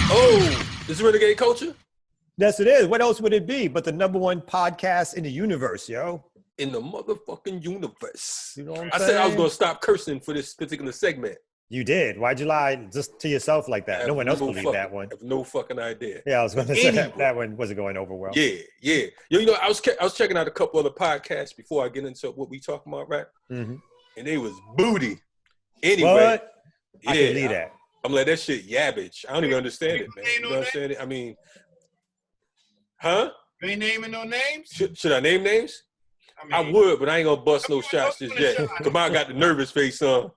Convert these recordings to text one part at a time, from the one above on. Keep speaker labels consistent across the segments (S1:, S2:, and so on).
S1: Oh, this is Renegade Culture?
S2: Yes, it is. What else would it be but the number one podcast in the universe, yo?
S1: In the motherfucking universe.
S2: You know what I'm
S1: I
S2: saying?
S1: said I was going to stop cursing for this particular segment.
S2: You did. Why'd you lie just to yourself like that? No one else believed that one.
S1: I have no fucking idea.
S2: Yeah, I was going to say that one wasn't going over well.
S1: Yeah. You know, I was checking out a couple other podcasts before I get into what we talking about, right? Mm-hmm. And they was booty. Anyway.
S2: What?
S1: Yeah,
S2: I can believe that.
S1: I'm like, that shit yabbage. I don't even understand it, man. You know what I'm saying? I mean, huh?
S3: You ain't naming no names?
S1: Should I name names? I would, but I ain't gonna bust no shots just yet. Come on, I got the nervous face on.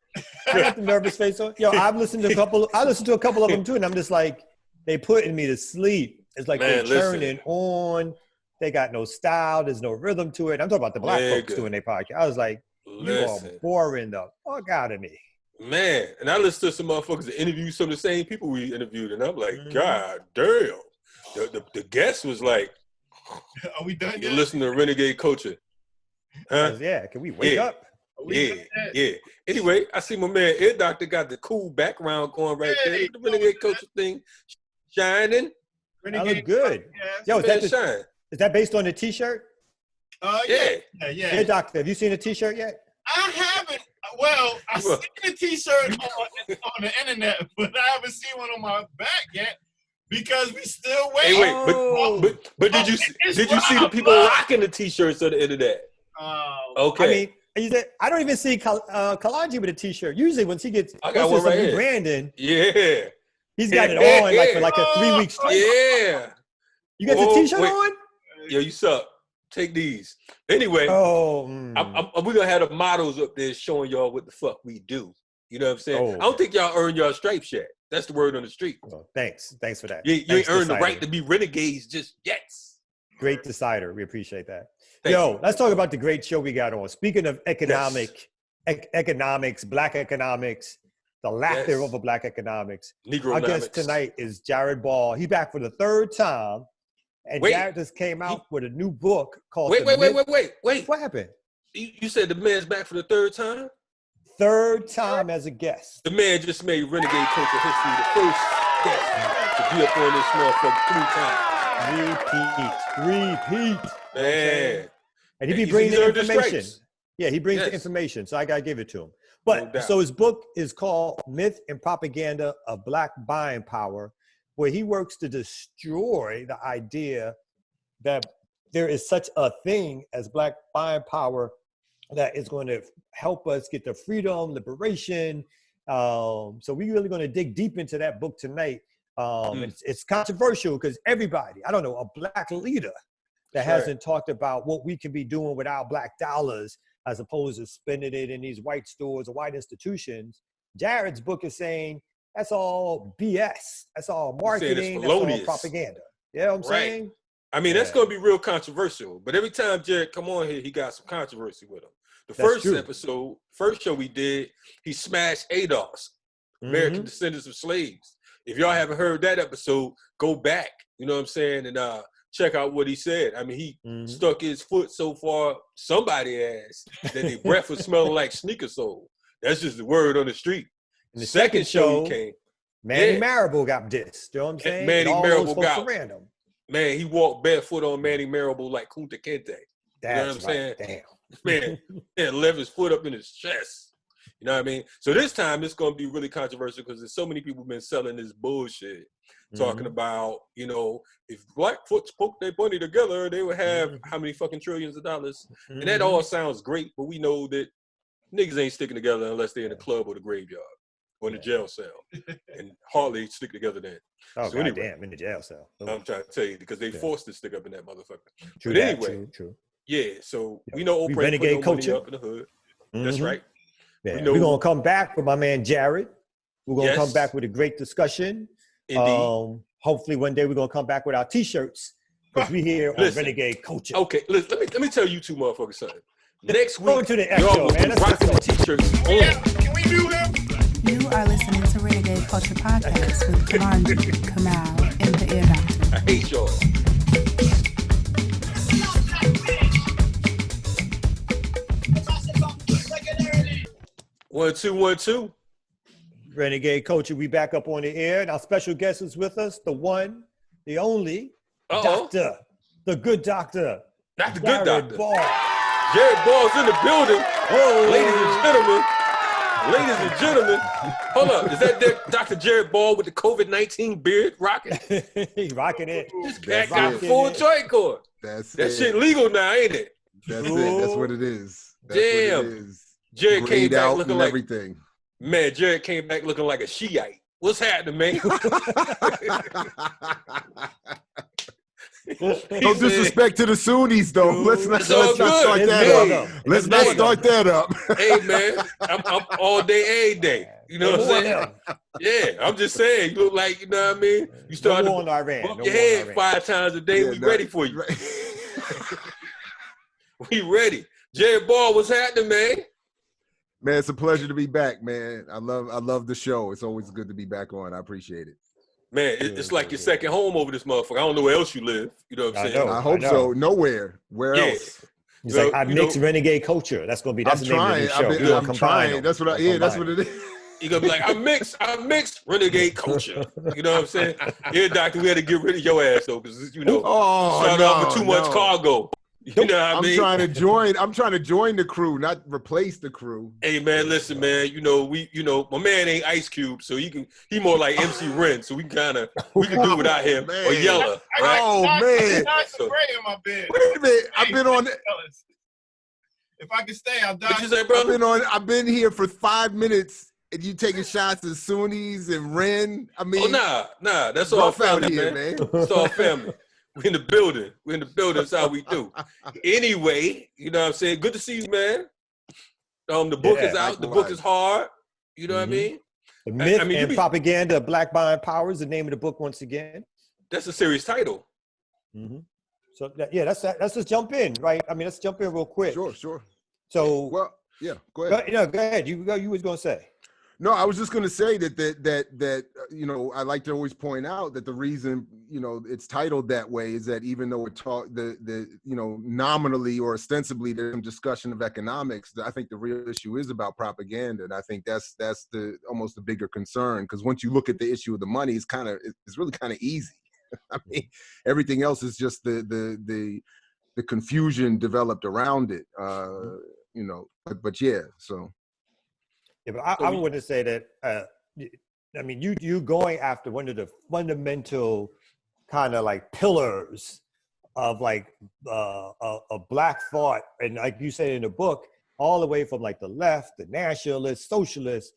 S2: I got the nervous face on. Yo, I've listened to a couple. I listened to a couple of them too, and I'm just like, they putting me to sleep. It's like they're turning on. They got no style. There's no rhythm to it. I'm talking about the black folks doing their podcast. I was like, you are boring the fuck out of me.
S1: Man, and I listened to some motherfuckers that interviewed some of the same people we interviewed, and I'm like, God damn. The guest was like,
S3: are we done?
S1: You listen to Renegade Culture. Huh?
S2: Yeah, can we wake up?
S1: Yeah. Anyway, I see my man Ear Doctor got the cool background going right there. The Renegade Culture thing shining.
S2: I look good. Yo, is that based on the T-shirt?
S1: Yeah.
S2: Ear Doctor, have you seen the T-shirt yet?
S3: I haven't. Well, I've seen the T-shirt on the internet, but I haven't seen one on my back yet. Because we still waiting.
S1: Hey, but did you see the people rocking the T-shirts on the internet? Okay.
S2: I mean, I don't even see Kalaji with a T-shirt. Usually when she gets rebranding, he's got it on for like a 3 week straight.
S1: Yeah.
S2: You got the T-shirt on?
S1: Yo, you suck. Take these. Anyway, we're gonna have the models up there showing y'all what the fuck we do. You know what I'm saying? I don't think y'all earned y'all stripes yet. That's the word on the street.
S2: Oh, thanks for that.
S1: You ain't earned the right to be renegades just yet.
S2: Great decider. We appreciate that. Let's talk about the great show we got on. Speaking of economics, black economics, the lack thereof of black economics. Our guest tonight is Jared Ball. He's back for the third time. And Jared just came out with a new book called
S1: Wait.
S2: What happened?
S1: You said the man's back for the third time?
S2: Third time as a guest.
S1: The man just made Renegade Culture history, the first guest to be up on this motherfucker 3 times. Repeat. Man.
S2: And he be bringing the information. Yeah, he brings the information, so I got to give it to him. But so his book is called Myth and Propaganda of Black Buying Power, where he works to destroy the idea that there is such a thing as black buying power that is going to help us get the freedom, liberation. So we're really going to dig deep into that book tonight. It's controversial because everybody, I don't know, a black leader that hasn't talked about what we can be doing with our black dollars as opposed to spending it in these white stores or white institutions. Jared's book is saying that's all BS. That's all marketing. That's all propaganda. You know what I'm saying?
S1: I mean, that's going to be real controversial. But every time Jared come on here, he got some controversy with him. First show we did, he smashed ADOS, American Descendants of Slaves. If y'all haven't heard that episode, go back, you know what I'm saying, and check out what he said. I mean, he stuck his foot so far somebody ass that their breath was smelling like sneaker sole. That's just the word on the street.
S2: In the second show he came. Manny Marable got dissed. You know what I'm saying?
S1: Manny Marable got random. Man, he walked barefoot on Manny Marable like Kunta Kinte. You know what I'm saying?
S2: Damn.
S1: Man, left his foot up in his chest. You know what I mean? So this time it's going to be really controversial because there's so many people been selling this bullshit, talking about, you know, if black folks poke their money together, they would have how many fucking trillions of dollars? And that all sounds great, but we know that niggas ain't sticking together unless they're in the club or the graveyard or in the jail cell. And hardly stick together then.
S2: Oh, so anyway, damn, in the jail cell.
S1: I'm trying to tell you, because they forced to stick up in that motherfucker.
S2: True
S1: but
S2: that,
S1: anyway,
S2: true.
S1: Yeah, so we know Oprah
S2: Renegade Culture
S1: up in the hood. That's right.
S2: Yeah. We're going to come back with my man Jared. We're going to come back with a great discussion.
S1: Indeed.
S2: Hopefully one day we're going to come back with our T-shirts because we here on Renegade Culture.
S1: Okay, listen, let me tell you two motherfuckers something. Next week,
S2: to the y'all
S1: man. Let's rocking the T-shirts.
S3: Can we do him?
S4: You are listening to Renegade Culture Podcast with Kalonji, Kamal, and the Ear Doctor.
S1: I hate y'all. 1, 2, 1, 2.
S2: Renegade Culture, we back up on the air. And our special guest is with us, the one, the only, doctor, the good doctor.
S1: Not the good doctor.
S2: Ball.
S1: Jared Ball's in the building.
S2: Whoa.
S1: Ladies and gentlemen. Hold up. Is that Dr. Jared Ball with the COVID-19 beard rocking?
S2: He rocking it.
S1: This cat got the full joint cord. That shit legal now, ain't it?
S5: That's it. That's what it is. That's
S1: Damn.
S5: what it is.
S1: Jared came back looking like
S5: everything.
S1: Man, Jared came back looking like a Shiite. What's happening, man?
S5: No disrespect to the Sunnis, though. Let's not start that up.
S1: Hey, man, I'm all day, every day. You know what I'm saying? Yeah, I'm just saying. You look like, you know what I mean? You start to bump your head 5 times a day. We ready for you. We ready. Jared Ball, what's happening, man?
S5: Man, it's a pleasure to be back, man. I love the show. It's always good to be back on. I appreciate it.
S1: Man, it's like your second home over this motherfucker. I don't know where else you live. You know what I'm saying?
S5: I hope so. Nowhere. Where else?
S2: He's like, I mix Renegade Culture. That's the name of the show.
S5: I'm trying. That's what that's what it is.
S1: You're gonna be like, I mix Renegade Culture. You know what I'm saying? Yeah, doctor, we had to get rid of your ass though, because you know, started off with too much cargo. You know what I mean?
S5: I'm trying to join the crew, not replace the crew.
S1: Hey man, listen, man. You know, my man ain't Ice Cube, so he more like MC Ren, so we can do without him or Yella. Right?
S5: Oh man.
S3: Spray in my bed.
S5: Wait a minute. I've been on
S3: If I can stay, I'll die.
S1: What you say, brother?
S5: I've been here for 5 minutes and you taking shots at Sunnis and Ren. I mean,
S1: nah. That's all family, man. It's all family. We in the building. That's how we do. Anyway, you know what I'm saying? Good to see you, man. The book is out. The book is hard. You know what I mean?
S2: The Myth and Propaganda of Black Buying Power is the name of the book once again.
S1: That's a series title.
S2: Mm-hmm. So, let's just jump in, right? I mean, let's jump in real quick.
S5: Sure.
S2: So,
S5: go ahead.
S2: Go ahead. You was going to say.
S5: No, I was just going to say that you know, I like to always point out that the reason, you know, it's titled that way is that even though it you know, nominally or ostensibly there's some discussion of economics, I think the real issue is about propaganda, and I think that's almost the bigger concern, because once you look at the issue of the money, it's really kind of easy. I mean, everything else is just the confusion developed around it, you know. But yeah, so.
S2: Yeah, but I would say that, I mean, you going after one of the fundamental kind of like pillars of like a Black thought, and like you said in the book, all the way from like the left, the nationalists, socialists,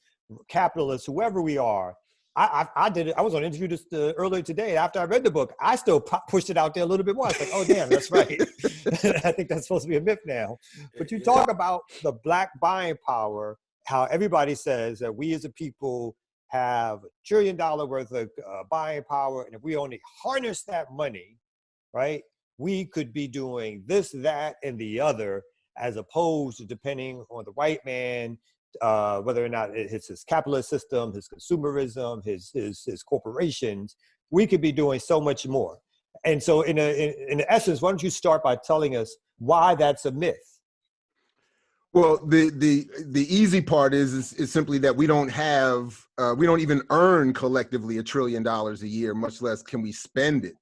S2: capitalists, whoever we are. I did it. I was on an interview earlier today. After I read the book, I still pushed it out there a little bit more. I was like, oh, damn, that's right. I think that's supposed to be a myth now. But you talk about the Black buying power, how everybody says that we as a people have $1 trillion worth of buying power. And if we only harness that money, right, we could be doing this, that, and the other, as opposed to depending on the white man, whether or not it's his capitalist system, his consumerism, his corporations. We could be doing so much more. And so in essence, why don't you start by telling us why that's a myth?
S5: Well, the easy part is simply that we don't even earn collectively $1 trillion a year, much less can we spend it.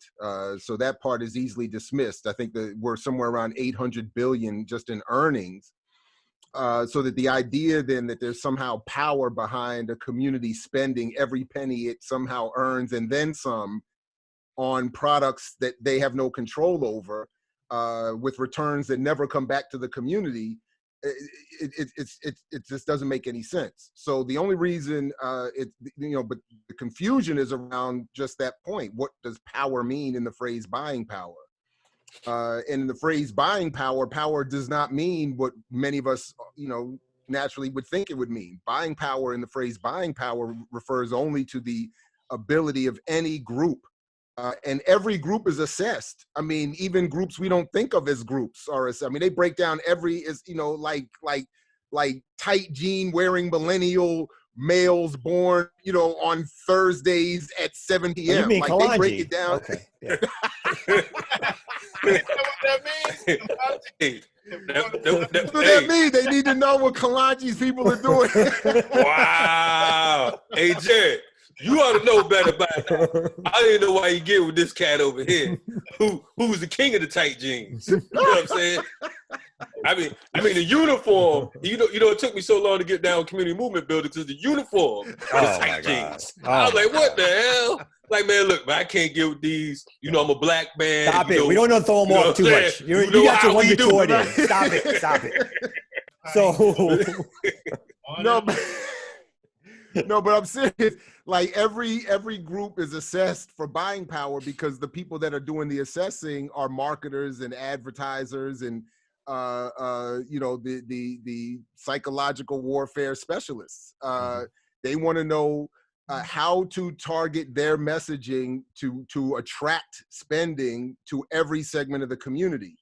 S5: So that part is easily dismissed. I think that we're somewhere around 800 billion just in earnings. So that the idea then that there's somehow power behind a community spending every penny it somehow earns and then some on products that they have no control over, with returns that never come back to the community, it just doesn't make any sense. So the only reason but the confusion is around just that point. What does power mean in the phrase buying power? And in the phrase buying power, power does not mean what many of us, naturally would think it would mean. Buying power in the phrase buying power refers only to the ability of any group. And every group is assessed. I mean, even groups we don't think of as groups are assessed. I mean, they break down like tight jean wearing millennial males born, on Thursdays at 7 p.m.
S2: You mean
S5: like
S2: Kalanji.
S5: They break it down.
S2: Okay. Yeah.
S3: that means?
S1: Hey,
S5: What does that mean? They need to know what Kalanji's people are doing.
S1: Wow. Hey, Jared, you ought to know better by now. I didn't know why you get with this cat over here, who's the king of the tight jeans. You know what I'm saying? I mean the uniform. You know, it took me so long to get down community movement building because the uniform, the tight jeans. I was like, what the hell? Like, man, look, man, I can't get with these. You know, I'm a black man.
S2: Stop it. We don't know to throw them off too much. You got your one Victoria. Stop it. Stop it. So
S5: no, but I'm serious. Like every group is assessed for buying power because the people that are doing the assessing are marketers and advertisers and the psychological warfare specialists. They want to know how to target their messaging to attract spending to every segment of the community.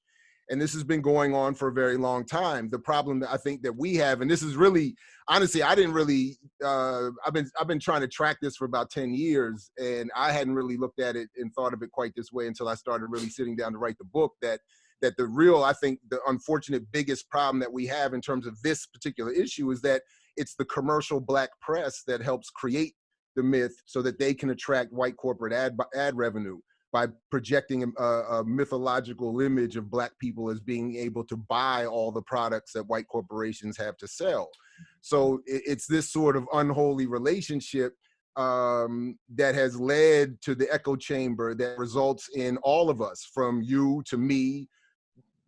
S5: And this has been going on for a very long time. The problem that I think that we have, and this is really, honestly, I didn't really, I've been trying to track this for about 10 years, and I hadn't really looked at it and thought of it quite this way until I started really sitting down to write the book, that the real, I think the unfortunate biggest problem that we have in terms of this particular issue is that it's the commercial black press that helps create the myth so that they can attract white corporate ad revenue by projecting a mythological image of black people as being able to buy all the products that white corporations have to sell. So it's this sort of unholy relationship that has led to the echo chamber that results in all of us, from you to me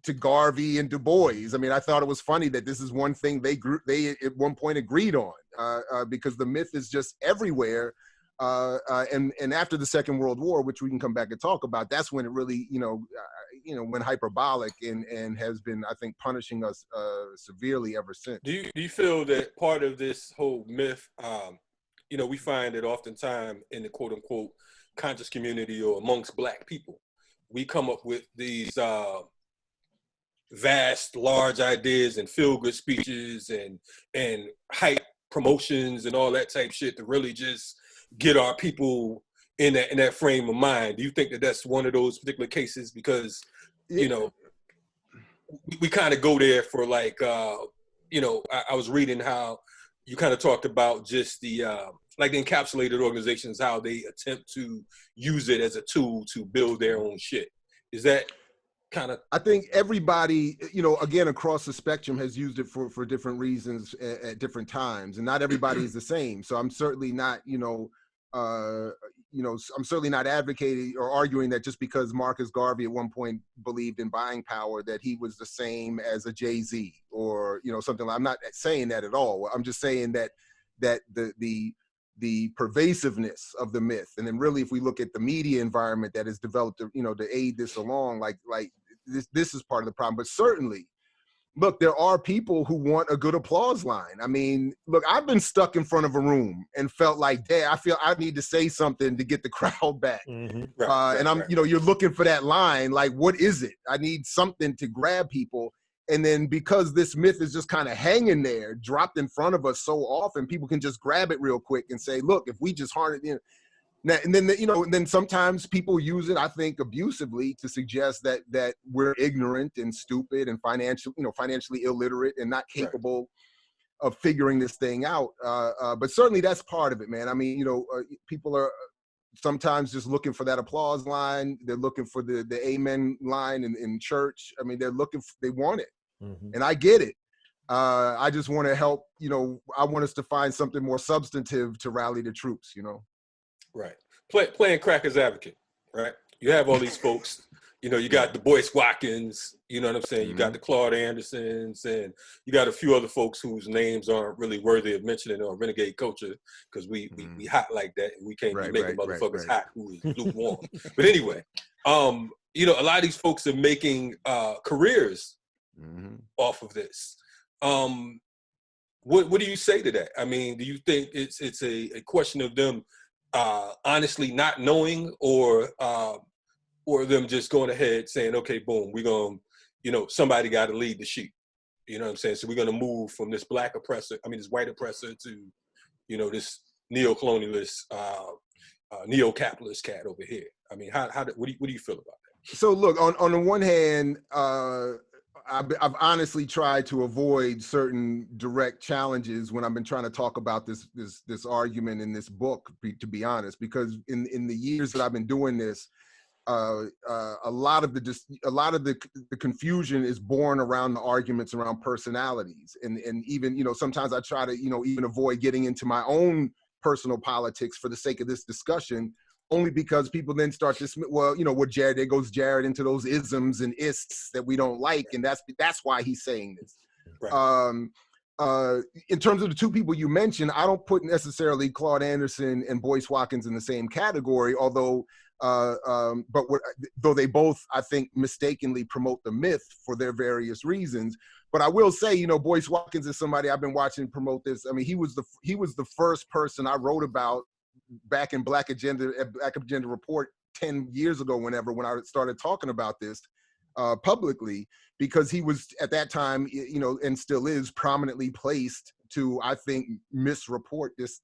S5: to Garvey and Du Bois. I mean, I thought it was funny that this is one thing they at one point agreed on because the myth is just everywhere. And after the Second World War, which we can come back and talk about, that's when it really, went hyperbolic and has been, I think, punishing us severely ever since.
S1: Do you feel that part of this whole myth, we find that oftentimes in the quote unquote conscious community or amongst black people, we come up with these vast, large ideas and feel-good speeches and hype promotions and all that type shit to really just get our people in that frame of mind. Do you think that that's one of those particular cases? Because, we kind of go there for like, I was reading how you kind of talked about just the, like the encapsulated organizations, how they attempt to use it as a tool to build their own shit. Is that kind of?
S5: I think everybody, again, across the spectrum has used it for different reasons at different times, and not everybody is the same. So I'm certainly not, I'm certainly not advocating or arguing that just because Marcus Garvey at one point believed in buying power, that he was the same as a Jay-Z or, something like. I'm not saying that at all. I'm just saying that the pervasiveness of the myth, and then really, if we look at the media environment that has developed, to aid this along, like this is part of the problem. But certainly, look, there are people who want a good applause line. I mean, look, I've been stuck in front of a room and felt like, I feel I need to say something to get the crowd back.
S2: Mm-hmm.
S5: And I'm, you're looking for that line. Like, what is it? I need something to grab people. And then because this myth is just kind of hanging there, dropped in front of us so often, people can just grab it real quick and say, look, if we just harness, and then, and then sometimes people use it, I think, abusively to suggest that we're ignorant and stupid and financially illiterate and not capable of figuring this thing out. But certainly that's part of it, man. I mean, people are sometimes just looking for that applause line. They're looking for the amen line in church. I mean, they want it. Mm-hmm. And I get it. I just want to help, I want us to find something more substantive to rally the troops,
S1: Right. Playing cracker's advocate, right? You have all these folks, you got the Boyce Watkins, you know what I'm saying? Mm-hmm. You got the Claude Andersons, and you got a few other folks whose names aren't really worthy of mentioning on Renegade culture because we hot like that, and we can't be making motherfuckers hot who is lukewarm. But anyway, a lot of these folks are making careers off of this. What do you say to that? I mean, do you think it's a question of them honestly not knowing, or them just going ahead saying, okay, boom, we're going to, somebody got to lead the sheep. You know what I'm saying? So we're going to move from this this white oppressor to, this neo-colonialist, neo-capitalist cat over here. I mean, what do you feel about that?
S5: So look, on the one hand, I've honestly tried to avoid certain direct challenges when I've been trying to talk about this argument in this book, to be honest, because in the years that I've been doing this, a lot of the confusion is born around the arguments around personalities, and even, you know, sometimes I try to, you know, even avoid getting into my own personal politics for the sake of this discussion, only because people then start to, well, you know, what Jared, there goes Jared into those isms and ists that we don't like, and that's why he's saying this. Right. In terms of the two people you mentioned, I don't put necessarily Claude Anderson and Boyce Watkins in the same category, although though they both, I think, mistakenly promote the myth for their various reasons. But I will say, you know, Boyce Watkins is somebody I've been watching promote this. I mean, he was the first person I wrote about back in Black Agenda Report 10 years ago, when I started talking about this publicly, because he was at that time, you know, and still is prominently placed to, I think, misreport this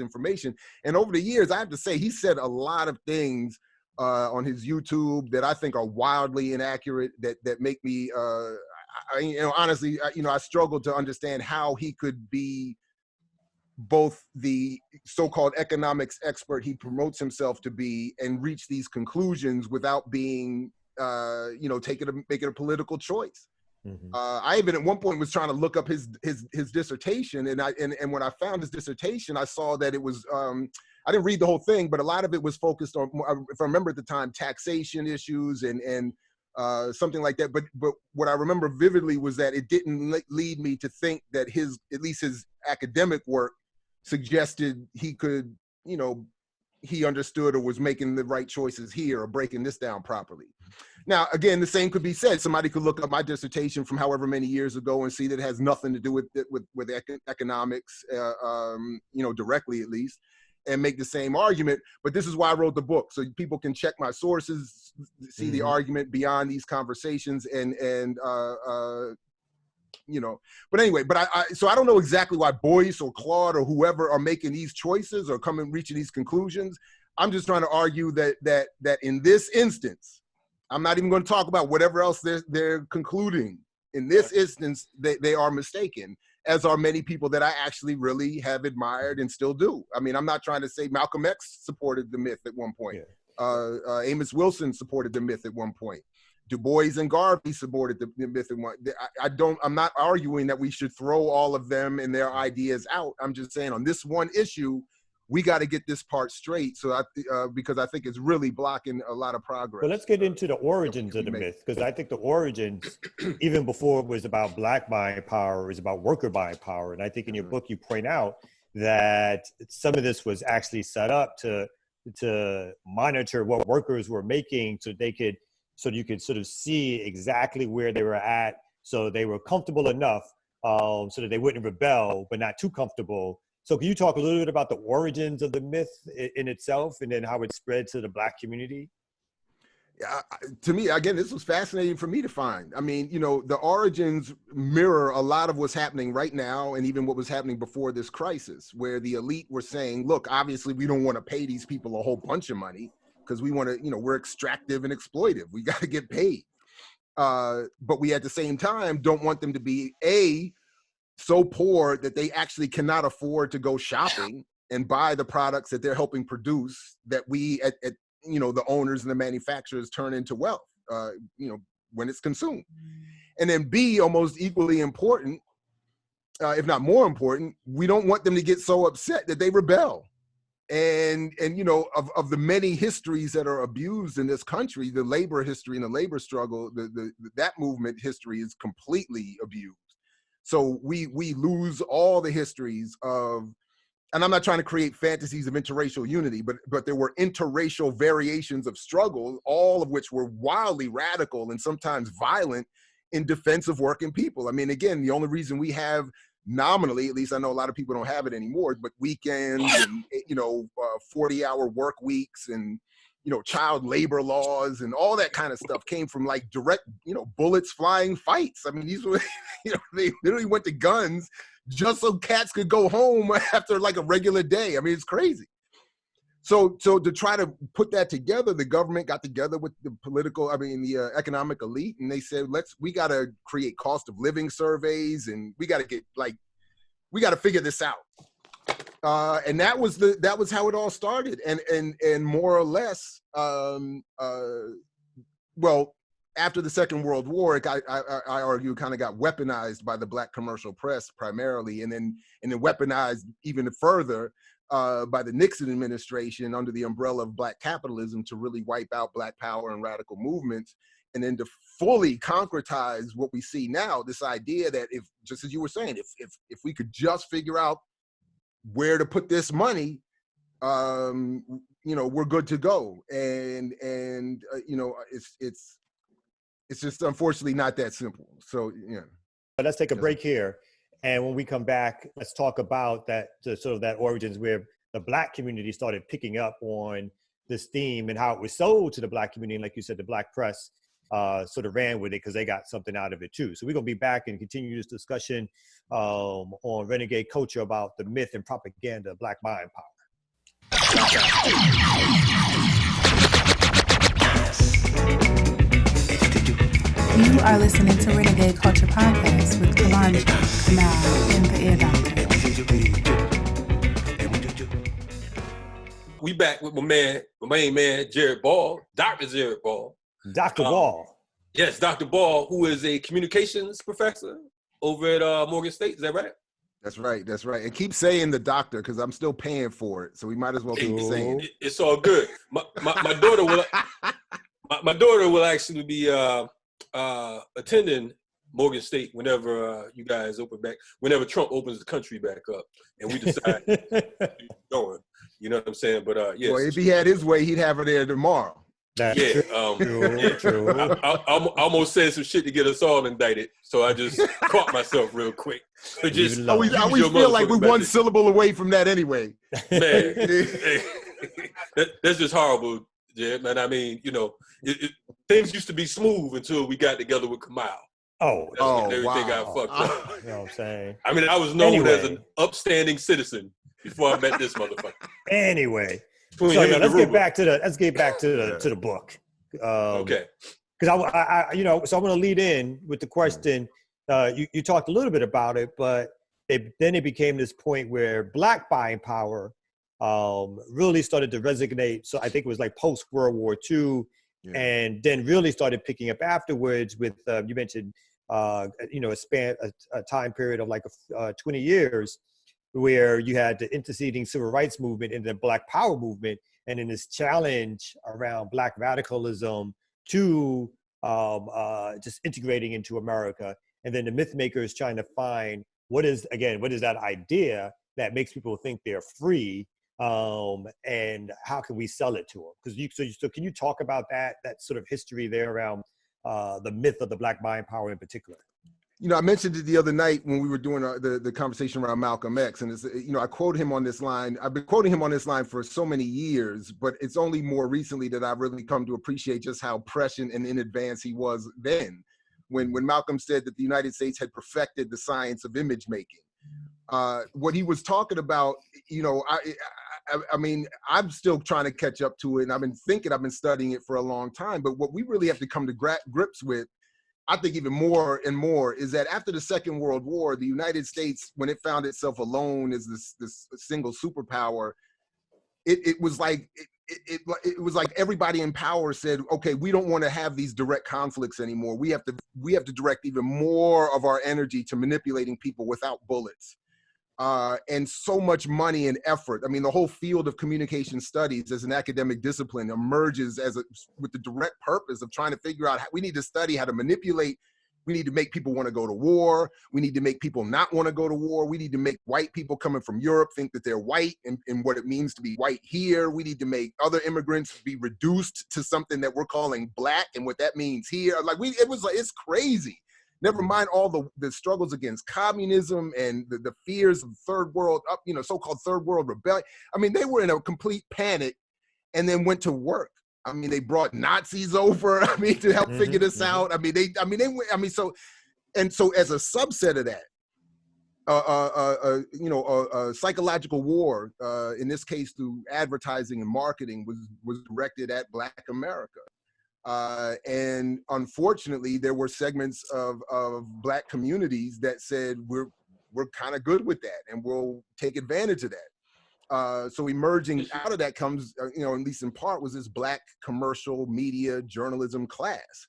S5: information. And over the years, I have to say, he said a lot of things on his YouTube that I think are wildly inaccurate, that make me, you know, honestly, you know, I struggle to understand how he could be both the so-called economics expert he promotes himself to be and reach these conclusions without being, you know, make it a political choice. Mm-hmm. I even at one point was trying to look up his dissertation, and when I found his dissertation, I saw that it was, I didn't read the whole thing, but a lot of it was focused on, if I remember at the time, taxation issues and something like that. But what I remember vividly was that it didn't lead me to think that at least his academic work suggested he could, you know, he understood or was making the right choices here or breaking this down properly. Now, again, the same could be said. Somebody could look up my dissertation from however many years ago and see that it has nothing to do with economics, you know, directly at least, and make the same argument. But this is why I wrote the book, so people can check my sources, see mm-hmm. the argument beyond these conversations, and you know. But anyway, so I don't know exactly why Boyce or Claude or whoever are making these choices or reaching these conclusions. I'm just trying to argue that in this instance, I'm not even going to talk about whatever else they're concluding. In this instance, they are mistaken, as are many people that I actually really have admired and still do. I mean, I'm not trying to say Malcolm X supported the myth at one point. Yeah. Amos Wilson supported the myth at one point. Du Bois and Garvey supported the myth at one. I'm not arguing that we should throw all of them and their ideas out. I'm just saying on this one issue, we got to get this part straight. So because I think it's really blocking a lot of progress.
S2: Well, let's get into the origins of the myth, because I think the origins, even before it was about black buying power, it was about worker buying power. And I think in your book, you point out that some of this was actually set up to monitor what workers were making, so you could sort of see exactly where they were at. So they were comfortable enough so that they wouldn't rebel, but not too comfortable. So can you talk a little bit about the origins of the myth in itself, and then how it spread to the Black community?
S5: Yeah, to me, again, this was fascinating for me to find. I mean, you know, the origins mirror a lot of what's happening right now, and even what was happening before this crisis, where the elite were saying, look, obviously we don't want to pay these people a whole bunch of money because we want to, you know, we're extractive and exploitive. We got to get paid. But we at the same time don't want them to be so poor that they actually cannot afford to go shopping and buy the products that they're helping produce, that we at you know, the owners and the manufacturers turn into wealth, you know, when it's consumed. And then B, almost equally important, if not more important, we don't want them to get so upset that they rebel. And you know, of the many histories that are abused in this country, the labor history and the labor struggle, that movement history is completely abused. So we lose all the histories of, and I'm not trying to create fantasies of interracial unity, but there were interracial variations of struggle, all of which were wildly radical and sometimes violent in defense of working people. I mean, again, the only reason we have nominally, at least I know a lot of people don't have it anymore, but weekends and, you know, 40-hour work weeks and, you know, child labor laws and all that kind of stuff came from like direct, you know, bullets flying fights. I mean, these were, you know, they literally went to guns just so cats could go home after like a regular day. I mean, it's crazy. So to try to put that together, the government got together with the economic elite, and they said, we got to create cost of living surveys, and we got to figure this out. And that was how it all started. And more or less, well, after the Second World War, I argue, kind of got weaponized by the Black commercial press primarily, and then weaponized even further by the Nixon administration under the umbrella of Black capitalism to really wipe out Black power and radical movements, and then to fully concretize what we see now, this idea that if, just as you were saying, if we could just figure out where to put this money, we're good to go. And it's just unfortunately not that simple. So, yeah.
S2: Let's take a break here. And when we come back, let's talk about that origins where the Black community started picking up on this theme and how it was sold to the Black community. And like you said, the Black press sort of ran with it because they got something out of it too. So we're going to be back and continue this discussion on Renegade Culture about the myth and propaganda of Black buying power.
S4: You are listening to Renegade Culture Podcast with Kalonji, Kamal, and the Ear Doctor.
S1: We back with my main man, Jared Ball, Dr. Jared Ball.
S2: Dr. Ball.
S1: Yes, Dr. Ball, who is a communications professor over at Morgan State. Is that right?
S5: That's right. That's right. And keep saying the doctor because I'm still paying for it. So we might as well keep saying it.
S1: It's all good. My daughter will. My daughter will actually be attending Morgan State whenever you guys open back. Whenever Trump opens the country back up, and we decide to keep going. You know what I'm saying? But yes.
S5: Well, if he had his way, he'd have her there tomorrow.
S2: That's
S1: true. I almost said some shit to get us all indicted, so I just caught myself real quick.
S5: We feel like we're one syllable away from that anyway.
S1: Man, that's just horrible, Jed, man. I mean, things used to be smooth until we got together with Kamal. Everything got fucked up.
S2: You know what I'm saying?
S1: I mean, I was known as an upstanding citizen before I met this motherfucker.
S2: Anyway. So let's get back to the book.
S1: Okay.
S2: Because so I'm going to lead in with the question. You talked a little bit about it, but then it became this point where Black buying power really started to resonate. So I think it was like post World War II, and then really started picking up afterwards with you mentioned a time period of like 20 years. Where you had the interceding civil rights movement and the Black Power movement, and in this challenge around Black radicalism to just integrating into America, and then the myth makers trying to find what is that idea that makes people think they're free, and how can we sell it to them? So can you talk about that sort of history there around the myth of the Black buying power in particular?
S5: I mentioned it the other night when we were doing the conversation around Malcolm X, and it's, I quote him on this line. I've been quoting him on this line for so many years, but it's only more recently that I've really come to appreciate just how prescient and in advance he was then, when Malcolm said that the United States had perfected the science of image making. What he was talking about, I mean, I'm still trying to catch up to it, and I've been studying it for a long time. But what we really have to come to grips with, I think even more and more, is that after the Second World War, the United States, when it found itself alone as this single superpower, it was like everybody in power said, okay, we don't want to have these direct conflicts anymore. We have to direct even more of our energy to manipulating people without bullets. And so much money and effort. I mean, the whole field of communication studies as an academic discipline emerges with the direct purpose of trying to figure out how we need to study how to manipulate. We need to make people want to go to war. We need to make people not want to go to war. We need to make white people coming from Europe think that they're white and what it means to be white here. We need to make other immigrants be reduced to something that we're calling Black and what that means here. It's crazy. Never mind all the struggles against communism and the fears of third world, so-called third world rebellion. I mean, they were in a complete panic and then went to work. I mean, they brought Nazis over, to help figure this out. So as a subset of that, a psychological war, in this case through advertising and marketing, was directed at Black America. And unfortunately, there were segments of Black communities that said, we're kind of good with that and we'll take advantage of that. So emerging out of that comes, at least in part, was this Black commercial media journalism class.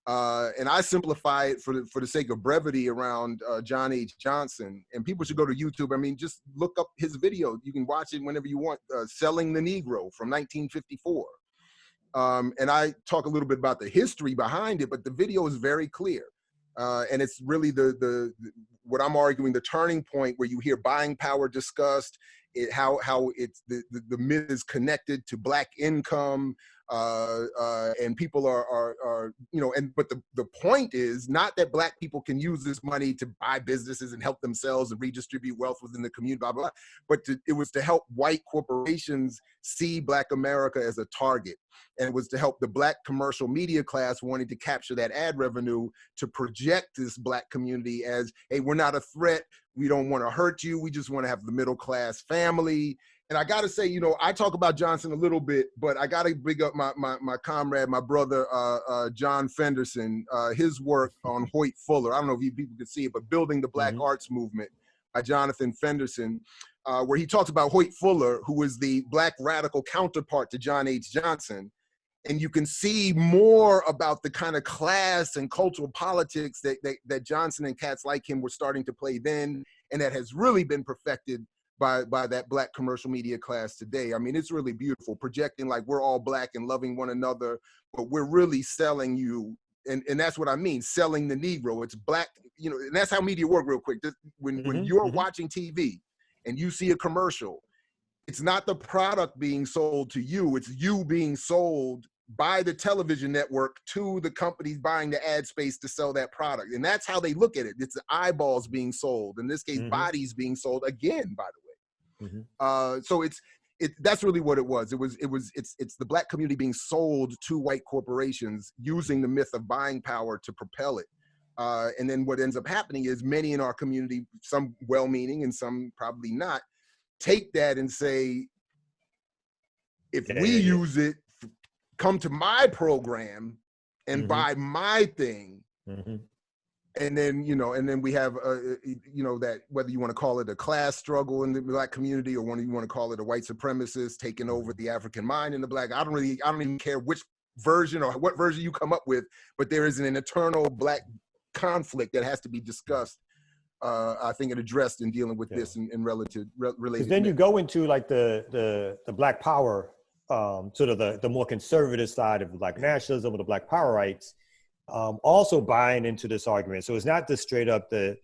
S5: And I simplify it for the sake of brevity around John H. Johnson. And people should go to YouTube. I mean, just look up his video. You can watch it whenever you want. Selling the Negro from 1954. And I talk a little bit about the history behind it, but the video is very clear. And it's really what I'm arguing, the turning point where you hear buying power discussed, how it's the myth is connected to Black income, and people but the point is not that Black people can use this money to buy businesses and help themselves and redistribute wealth within the community, blah, blah, blah, but it was to help white corporations see Black America as a target. And it was to help the Black commercial media class wanting to capture that ad revenue to project this Black community as, hey, we're not a threat. We don't want to hurt you. We just want to have the middle class family. And I got to say, I talk about Johnson a little bit, but I got to big up my comrade, my brother, John Fenderson, his work on Hoyt Fuller. I don't know if you people could see it, but Building the Black Arts Movement by Jonathan Fenderson, where he talks about Hoyt Fuller, who is the Black radical counterpart to John H. Johnson. And you can see more about the kind of class and cultural politics that Johnson and cats like him were starting to play then, and that has really been perfected by that Black commercial media class today. I mean, it's really beautiful, projecting like we're all Black and loving one another, but we're really selling you, and that's what I mean, selling the Negro. It's Black, and that's how media work real quick. When you're watching TV and you see a commercial, it's not the product being sold to you, it's you being sold by the television network to the companies buying the ad space to sell that product. And that's how they look at it. It's the eyeballs being sold, in this case, bodies being sold again, by the way. So that's really what it was. It's the Black community being sold to white corporations using the myth of buying power to propel it. And then what ends up happening is many in our community, some well-meaning and some probably not, take that and say, if we use it, come to my program and buy my thing. And then we have, that whether you want to call it a class struggle in the Black community or whether you want to call it a white supremacist taking over the African mind in the Black, I don't even care which version or what version you come up with, but there is an eternal Black conflict that has to be discussed, I think, and addressed in dealing with this in related.
S2: Then you go into like the Black power, sort of the more conservative side of Black nationalism or the Black power rights, also buying into this argument. So it's not the straight up the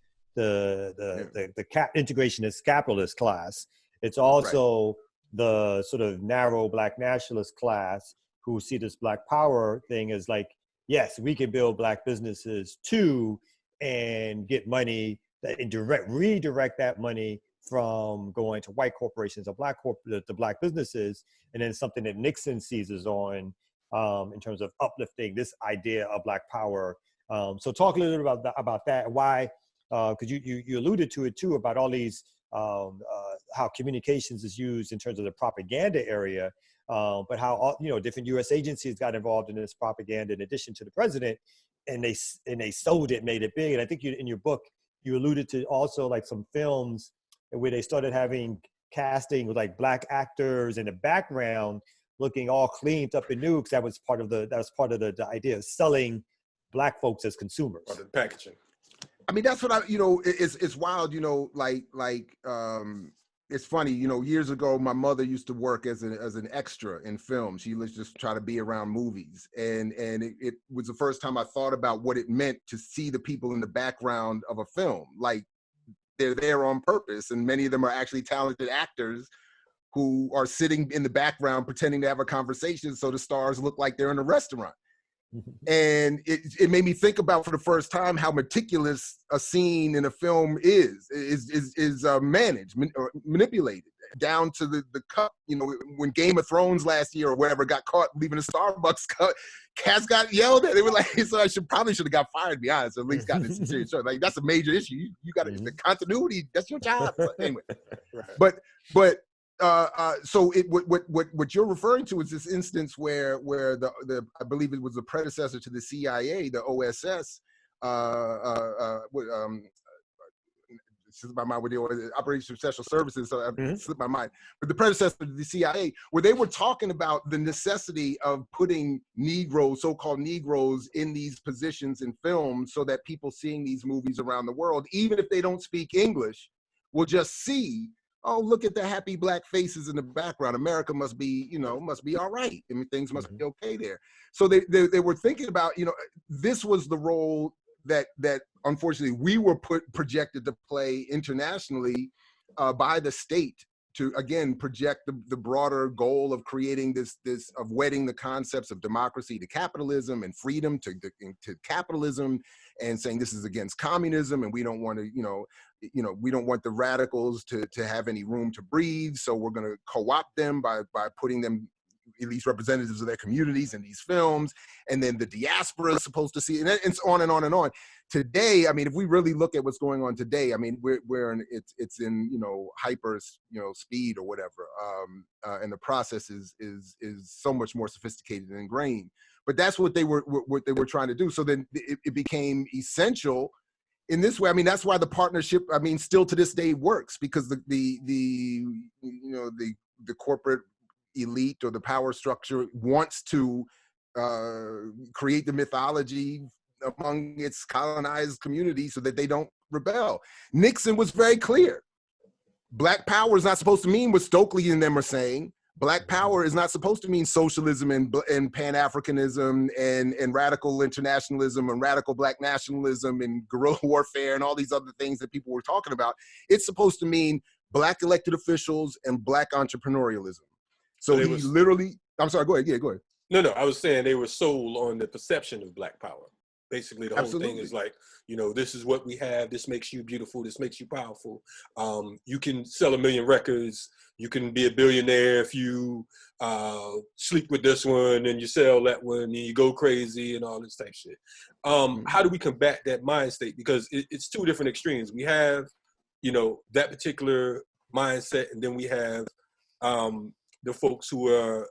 S2: integrationist capitalist class. It's also the sort of narrow Black nationalist class who see this Black power thing as like, yes, we can build Black businesses too and get money and redirect that money from going to white corporations or to Black businesses, and then something that Nixon seizes on in terms of uplifting this idea of Black power. So talk a little bit about that. Why? Because you alluded to it too, about all these how communications is used in terms of the propaganda area, but how different U.S. agencies got involved in this propaganda in addition to the president, and they sold it, made it big. And I think in your book you alluded to also like some films where they started having casting with like Black actors in the background looking all cleaned up and new, because that was part of the idea of selling Black folks as consumers.
S1: Part of the packaging.
S5: I mean, that's what it's wild, it's funny, years ago, my mother used to work as an extra in film. She was just try to be around movies. And it was the first time I thought about what it meant to see the people in the background of a film. Like, they're there on purpose, and many of them are actually talented actors who are sitting in the background pretending to have a conversation so the stars look like they're in a restaurant. And it made me think about for the first time how meticulous a scene in a film is managed or manipulated. down to the cup. You know, when Game of Thrones last year or whatever got caught leaving a Starbucks cup, cats got yelled at. They were like, so I probably should have got fired, to be honest, or at least gotten some serious trouble. Like, that's a major issue. You got the continuity. That's your job. But anyway, right. but so what you're referring to is this instance where the I believe it was the predecessor to the CIA, the OSS, slipped my mind with the Operation Special Services, so I slipped my mind. But the predecessor to the CIA, where they were talking about the necessity of putting Negroes, so-called Negroes, in these positions in films so that people seeing these movies around the world, even if they don't speak English, will just see, oh, look at the happy Black faces in the background. America must be, must be all right. I mean, things must be okay there. So they were thinking about, this was the role that unfortunately we were projected to play internationally by the state to, again, project the broader goal of creating of wedding the concepts of democracy to capitalism and freedom to capitalism, and saying this is against communism, and we don't want to, we don't want the radicals to have any room to breathe, so we're going to co-opt them by putting them, at least representatives of their communities, in these films. And then the diaspora is supposed to see, and it's on and on and on. Today, I mean, if we really look at what's going on today, I mean, we're in, it's in, hyper, speed or whatever. And the process is so much more sophisticated and ingrained. But that's what they were trying to do. So then it became essential in this way. I mean, that's why the partnership, I mean, still to this day works, because the corporate elite or the power structure wants to create the mythology among its colonized community so that they don't rebel. Nixon was very clear. Black power is not supposed to mean what Stokely and them are saying. Black power is not supposed to mean socialism and Pan-Africanism and radical internationalism and radical Black nationalism and guerrilla warfare and all these other things that people were talking about. It's supposed to mean Black elected officials and Black entrepreneurialism. So he literally, I'm sorry, go ahead. Yeah, go ahead.
S1: No, I was saying they were sold on the perception of Black power. Basically, the whole thing is like, this is what we have. This makes you beautiful. This makes you powerful. You can sell 1 million records. You can be a billionaire if you sleep with this one and you sell that one and you go crazy and all this type of shit. How do we combat that mind state? Because it's two different extremes. We have, that particular mindset, and then we have the folks who are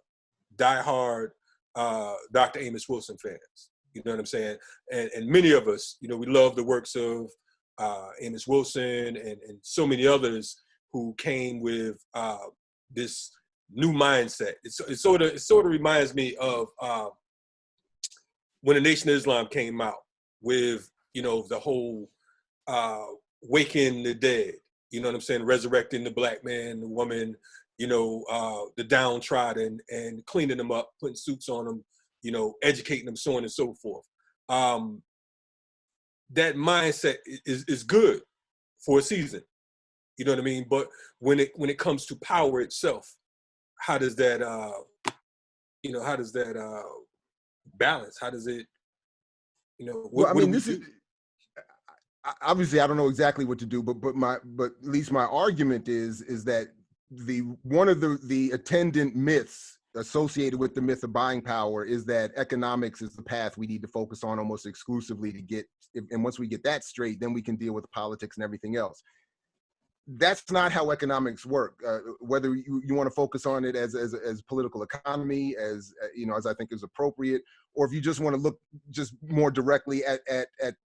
S1: diehard Dr. Amos Wilson fans. You know what I'm saying? And many of us, we love the works of Amos Wilson and so many others who came with this new mindset. It sort of reminds me of when the Nation of Islam came out with, the whole waking the dead. You know what I'm saying? Resurrecting the Black man, the woman, the downtrodden, and cleaning them up, putting suits on them, educating them, so on and so forth. That mindset is good for a season. You know what I mean? But when it comes to power itself, how does that balance? How does it,
S5: obviously I don't know exactly what to do, but at least my argument is that one of the attendant myths associated with the myth of buying power is that economics is the path we need to focus on almost exclusively to get, and once we get that straight, then we can deal with politics and everything else. That's not how economics work. Whether you want to focus on it as political economy, as I think is appropriate, or if you just want to look just more directly at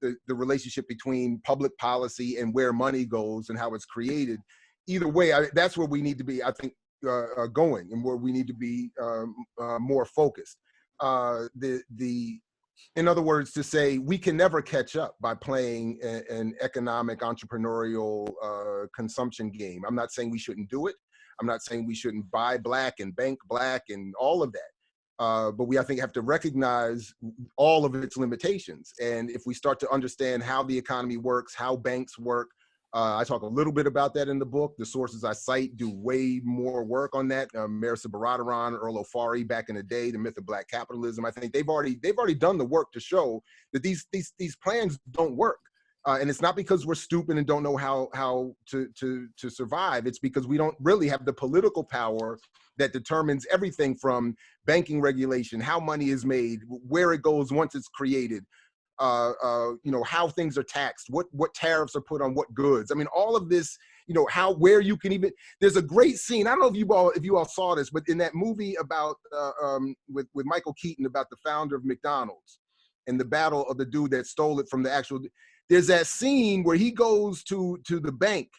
S5: the relationship between public policy and where money goes and how it's created. Either way, that's where we need to be, I think, going, and where we need to be more focused. In other words, to say we can never catch up by playing an economic entrepreneurial consumption game. I'm not saying we shouldn't do it. I'm not saying we shouldn't buy Black and bank Black and all of that. But we, I think, have to recognize all of its limitations. And if we start to understand how the economy works, how banks work, I talk a little bit about that in the book. The sources I cite do way more work on that. Marisa Baradaran, Earl O'Farry, back in the day, The Myth of Black Capitalism. I think they've already done the work to show that these plans don't work. And it's not because we're stupid and don't know how to survive. It's because we don't really have the political power that determines everything from banking regulation, how money is made, where it goes once it's created, how things are taxed, what tariffs are put on what goods. I mean, all of this, where you can even, there's a great scene. I don't know if you all saw this, but in that movie about, with Michael Keaton about the founder of McDonald's and the battle of the dude that stole it from the actual, there's that scene where he goes to the bank,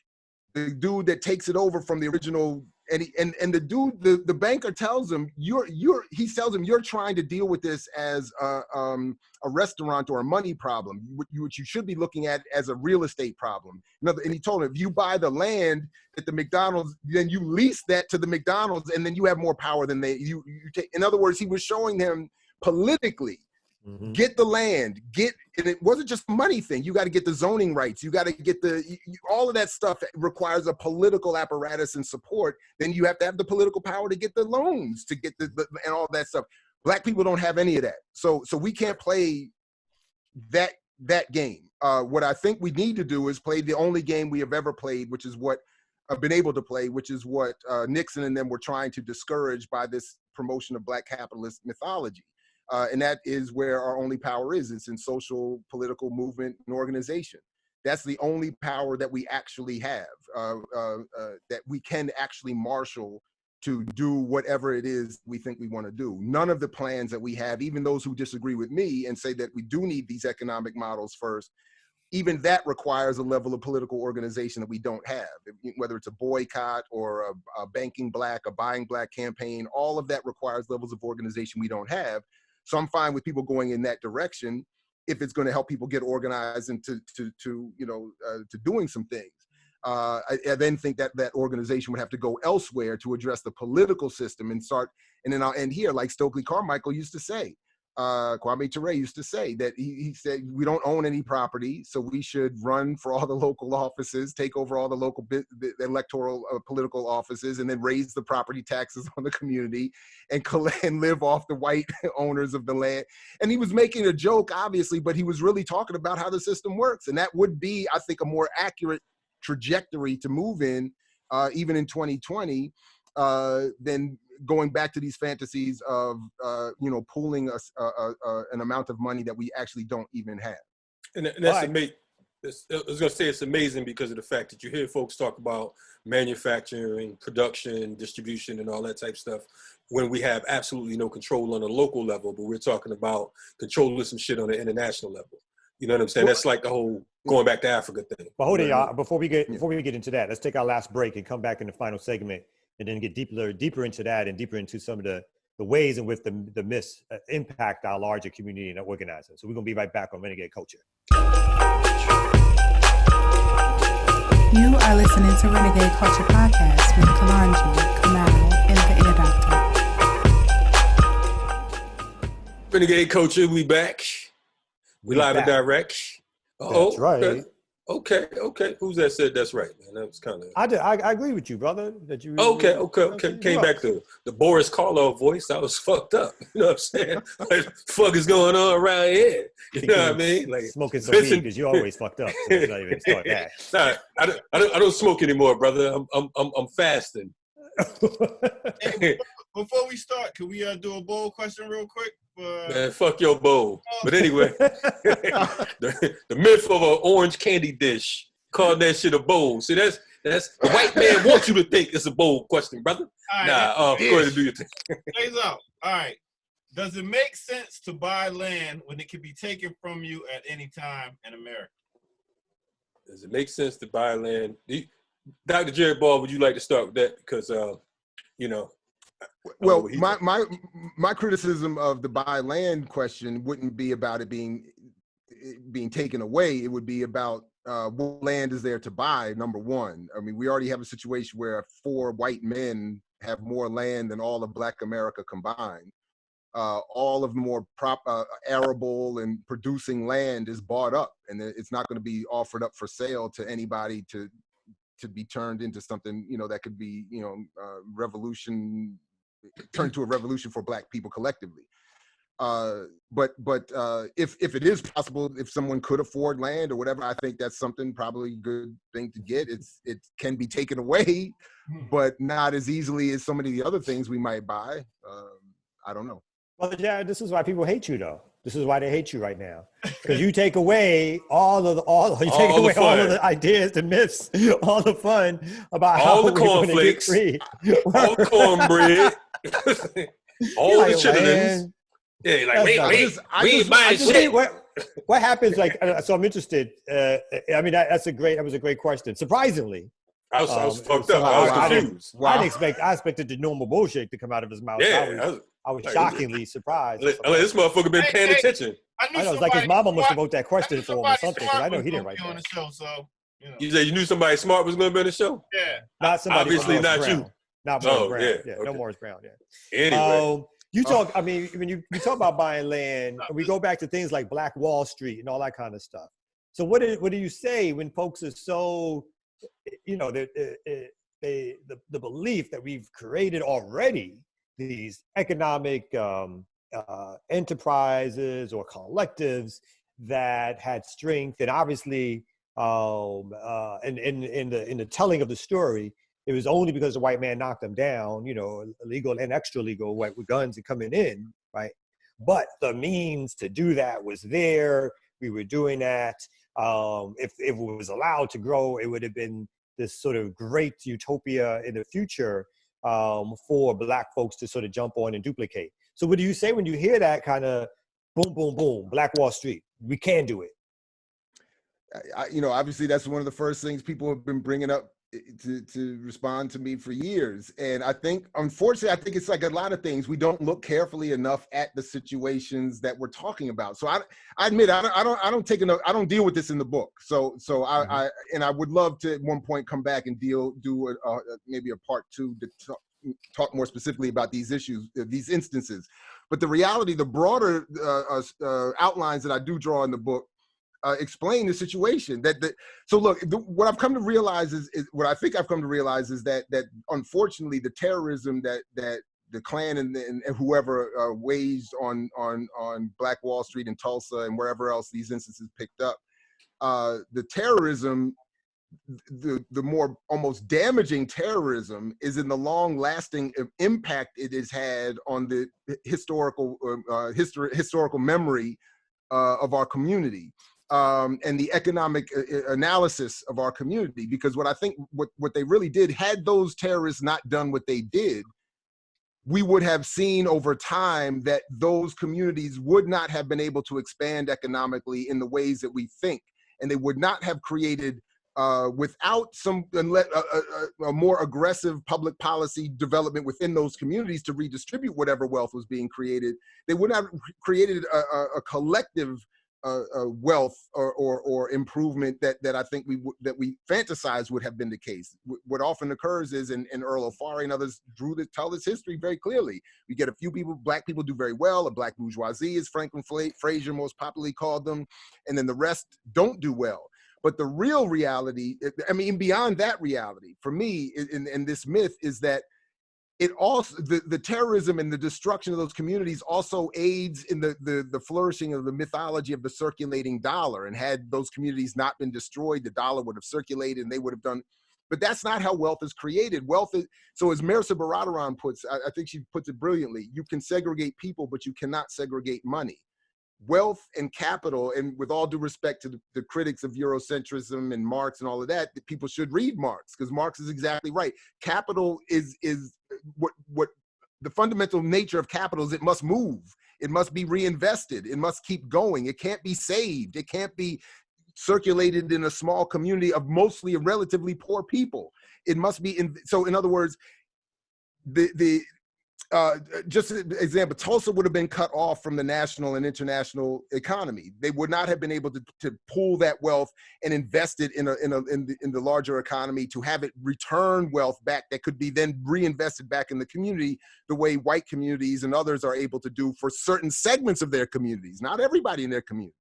S5: the dude that takes it over from the original, and the dude, the banker tells him, he tells him, you're trying to deal with this as a restaurant or a money problem, which you should be looking at as a real estate problem. And he told him, if you buy the land at the McDonald's, then you lease that to the McDonald's, and then you have more power than you take. In other words, he was showing him politically, get the land, and it wasn't just a money thing. You got to get the zoning rights. You got to get all of that stuff requires a political apparatus and support. Then you have to have the political power to get the loans, to get and all that stuff. Black people don't have any of that. So we can't play that game. What I think we need to do is play the only game we have ever played, which is what I've been able to play, which is what Nixon and them were trying to discourage by this promotion of Black capitalist mythology. And that is where our only power is. It's in social, political movement and organization. That's the only power that we actually have, that we can actually marshal to do whatever it is we think we want to do. None of the plans that we have, even those who disagree with me and say that we do need these economic models first, even that requires a level of political organization that we don't have. Whether it's a boycott or a banking black, a buying black campaign, all of that requires levels of organization we don't have. So I'm fine with people going in that direction if it's going to help people get organized and to doing some things. I then think that organization would have to go elsewhere to address the political system and then I'll end here, like Stokely Carmichael used to say. Kwame Ture used to say that he said, we don't own any property, so we should run for all the local offices, take over all the local electoral political offices, and then raise the property taxes on the community and live off the white owners of the land. And he was making a joke, obviously, but he was really talking about how the system works. And that would be, I think, a more accurate trajectory to move in, even in 2020, than going back to these fantasies of pooling an amount of money that we actually don't even have.
S1: And that's amazing. I was going to say it's amazing because of the fact that you hear folks talk about manufacturing, production, distribution, and all that type of stuff when we have absolutely no control on a local level, but we're talking about controlling some shit on the international level. You know what I'm saying? That's like the whole going back to Africa thing.
S2: But hold on, y'all. Before we get into that, let's take our last break and come back in the final segment, and then get deeper into that and deeper into some of the ways in which the myths impact our larger community and our organizing. So we're going to be right back on Renegade Culture.
S4: You are listening to Renegade Culture Podcast with Kalanji, Kamal, and the Air Doctor.
S1: Renegade Culture, we back. We live and direct.
S2: That's right.
S1: Okay. Who's that said that's right, man? That was kind of.
S2: I agree with you, brother. That you.
S1: Okay. Came back to the Boris Karloff voice. I was fucked up. You know what I'm saying? Like, what the fuck is going on around here? You know what I mean? Like
S2: smoking some weed because you always fucked up. So let's not even start that.
S1: Nah, I don't smoke anymore, brother. I'm fasting.
S3: Hey, before we start, can we do a bowl question real quick?
S1: Man, fuck your bowl. But anyway, the myth of an orange candy dish, call that shit a bowl. See, that's the white man wants you to think it's a bowl question, brother.
S3: Right,
S1: go ahead and do your thing.
S3: Plays out. All right. Does it make sense to buy land when it can be taken from you at any time in America?
S1: Does it make sense to buy land? Dr. Jared Ball, would you like to start with that? Because,
S5: Well, my criticism of the buy land question wouldn't be about it being taken away. It would be about what land is there to buy, number one. I mean, we already have a situation where 4 white men have more land than all of Black America combined. All of the more arable and producing land is bought up, and it's not going to be offered up for sale to anybody to be turned into something, that could be, revolution, turn to a revolution for Black people collectively. But if it is possible, if someone could afford land or whatever, I think that's something probably a good thing to get. It can be taken away, but not as easily as so many of the other things we might buy. I don't know.
S2: Well, Jared, this is why people hate you, though. This is why they hate you right now, because you take away all of the ideas, the myths, all the fun about
S1: all
S2: how
S1: the
S2: we're going to get
S1: cornflakes,
S2: free.
S1: all the cornbread, all the chitlins. Yeah, like we ain't buying shit.
S2: What happens? Like, so I'm interested. I mean, that was a great question. Surprisingly,
S1: I was fucked up. I was confused.
S2: I expected the normal bullshit to come out of his mouth.
S1: Yeah,
S2: I was shockingly surprised.
S1: This motherfucker been paying attention.
S2: I know, it's like his mama must have wrote that question for him or something, because I know he didn't write that.
S3: On the show, so,
S1: you said you knew somebody smart was going to be on the show?
S3: Yeah.
S2: Not somebody.
S1: Obviously not
S2: Brown.
S1: you.
S2: Not Morris Brown.
S1: Yeah,
S2: No Morris Brown. Yeah.
S1: Anyway.
S2: You talk, I mean, when you talk about buying land, we go back to things like Black Wall Street and all that kind of stuff. So what do you say when folks are so, the belief that we've created already these economic enterprises or collectives that had strength, and obviously in the telling of the story, it was only because the white man knocked them down, illegal and extra legal, with guns and coming in, right? But the means to do that was there. We were doing that. If it was allowed to grow, it would have been this sort of great utopia in the future for Black folks to sort of jump on and duplicate. So what do you say when you hear that kind of boom, boom, boom, Black Wall Street? We can do it.
S5: Obviously that's one of the first things people have been bringing up to respond to me for years. And I think, unfortunately, it's like a lot of things. We don't look carefully enough at the situations that we're talking about. So I admit, I don't deal with this in the book. So I would love to at one point come back and do maybe a part 2 to talk more specifically about these issues, these instances. But the reality, the broader outlines that I do draw in the book explain the situation. So look, what I've come to realize is that unfortunately the terrorism that the Klan and whoever waged on Black Wall Street and Tulsa and wherever else these instances picked up, the terrorism, the more almost damaging terrorism is in the long-lasting impact it has had on the historical memory of our community. And the economic analysis of our community, because what I think what they really did, had those terrorists not done what they did, we would have seen over time that those communities would not have been able to expand economically in the ways that we think, and they would not have created without a more aggressive public policy development within those communities to redistribute whatever wealth was being created. They would not have created a collective wealth or improvement that I think we fantasize would have been the case. What often occurs is, and Earl O'Farrill and others tell this history very clearly. We get a few people, Black people do very well, a Black bourgeoisie, as Franklin Frazier most popularly called them, and then the rest don't do well. But the real reality, I mean, beyond that reality, for me, in this myth, is that it also, the terrorism and the destruction of those communities also aids in the flourishing of the mythology of the circulating dollar. And had those communities not been destroyed, the dollar would have circulated and they would have done. But that's not how wealth is created. Wealth is, so as Marisa Baradaran puts, I think she puts it brilliantly, you can segregate people, but you cannot segregate money. Wealth and capital, and with all due respect to the critics of Eurocentrism and Marx and all of that, people should read Marx, because Marx is exactly right. Capital is what the fundamental nature of capital is. It must move. It must be reinvested. It must keep going. It can't be saved. It can't be circulated in a small community of mostly relatively poor people. It must be so in other words, just an example, Tulsa would have been cut off from the national and international economy. They would not have been able to pool that wealth and invest it in the larger economy, to have it return wealth back that could be then reinvested back in the community, the way white communities and others are able to do for certain segments of their communities. Not everybody in their communities.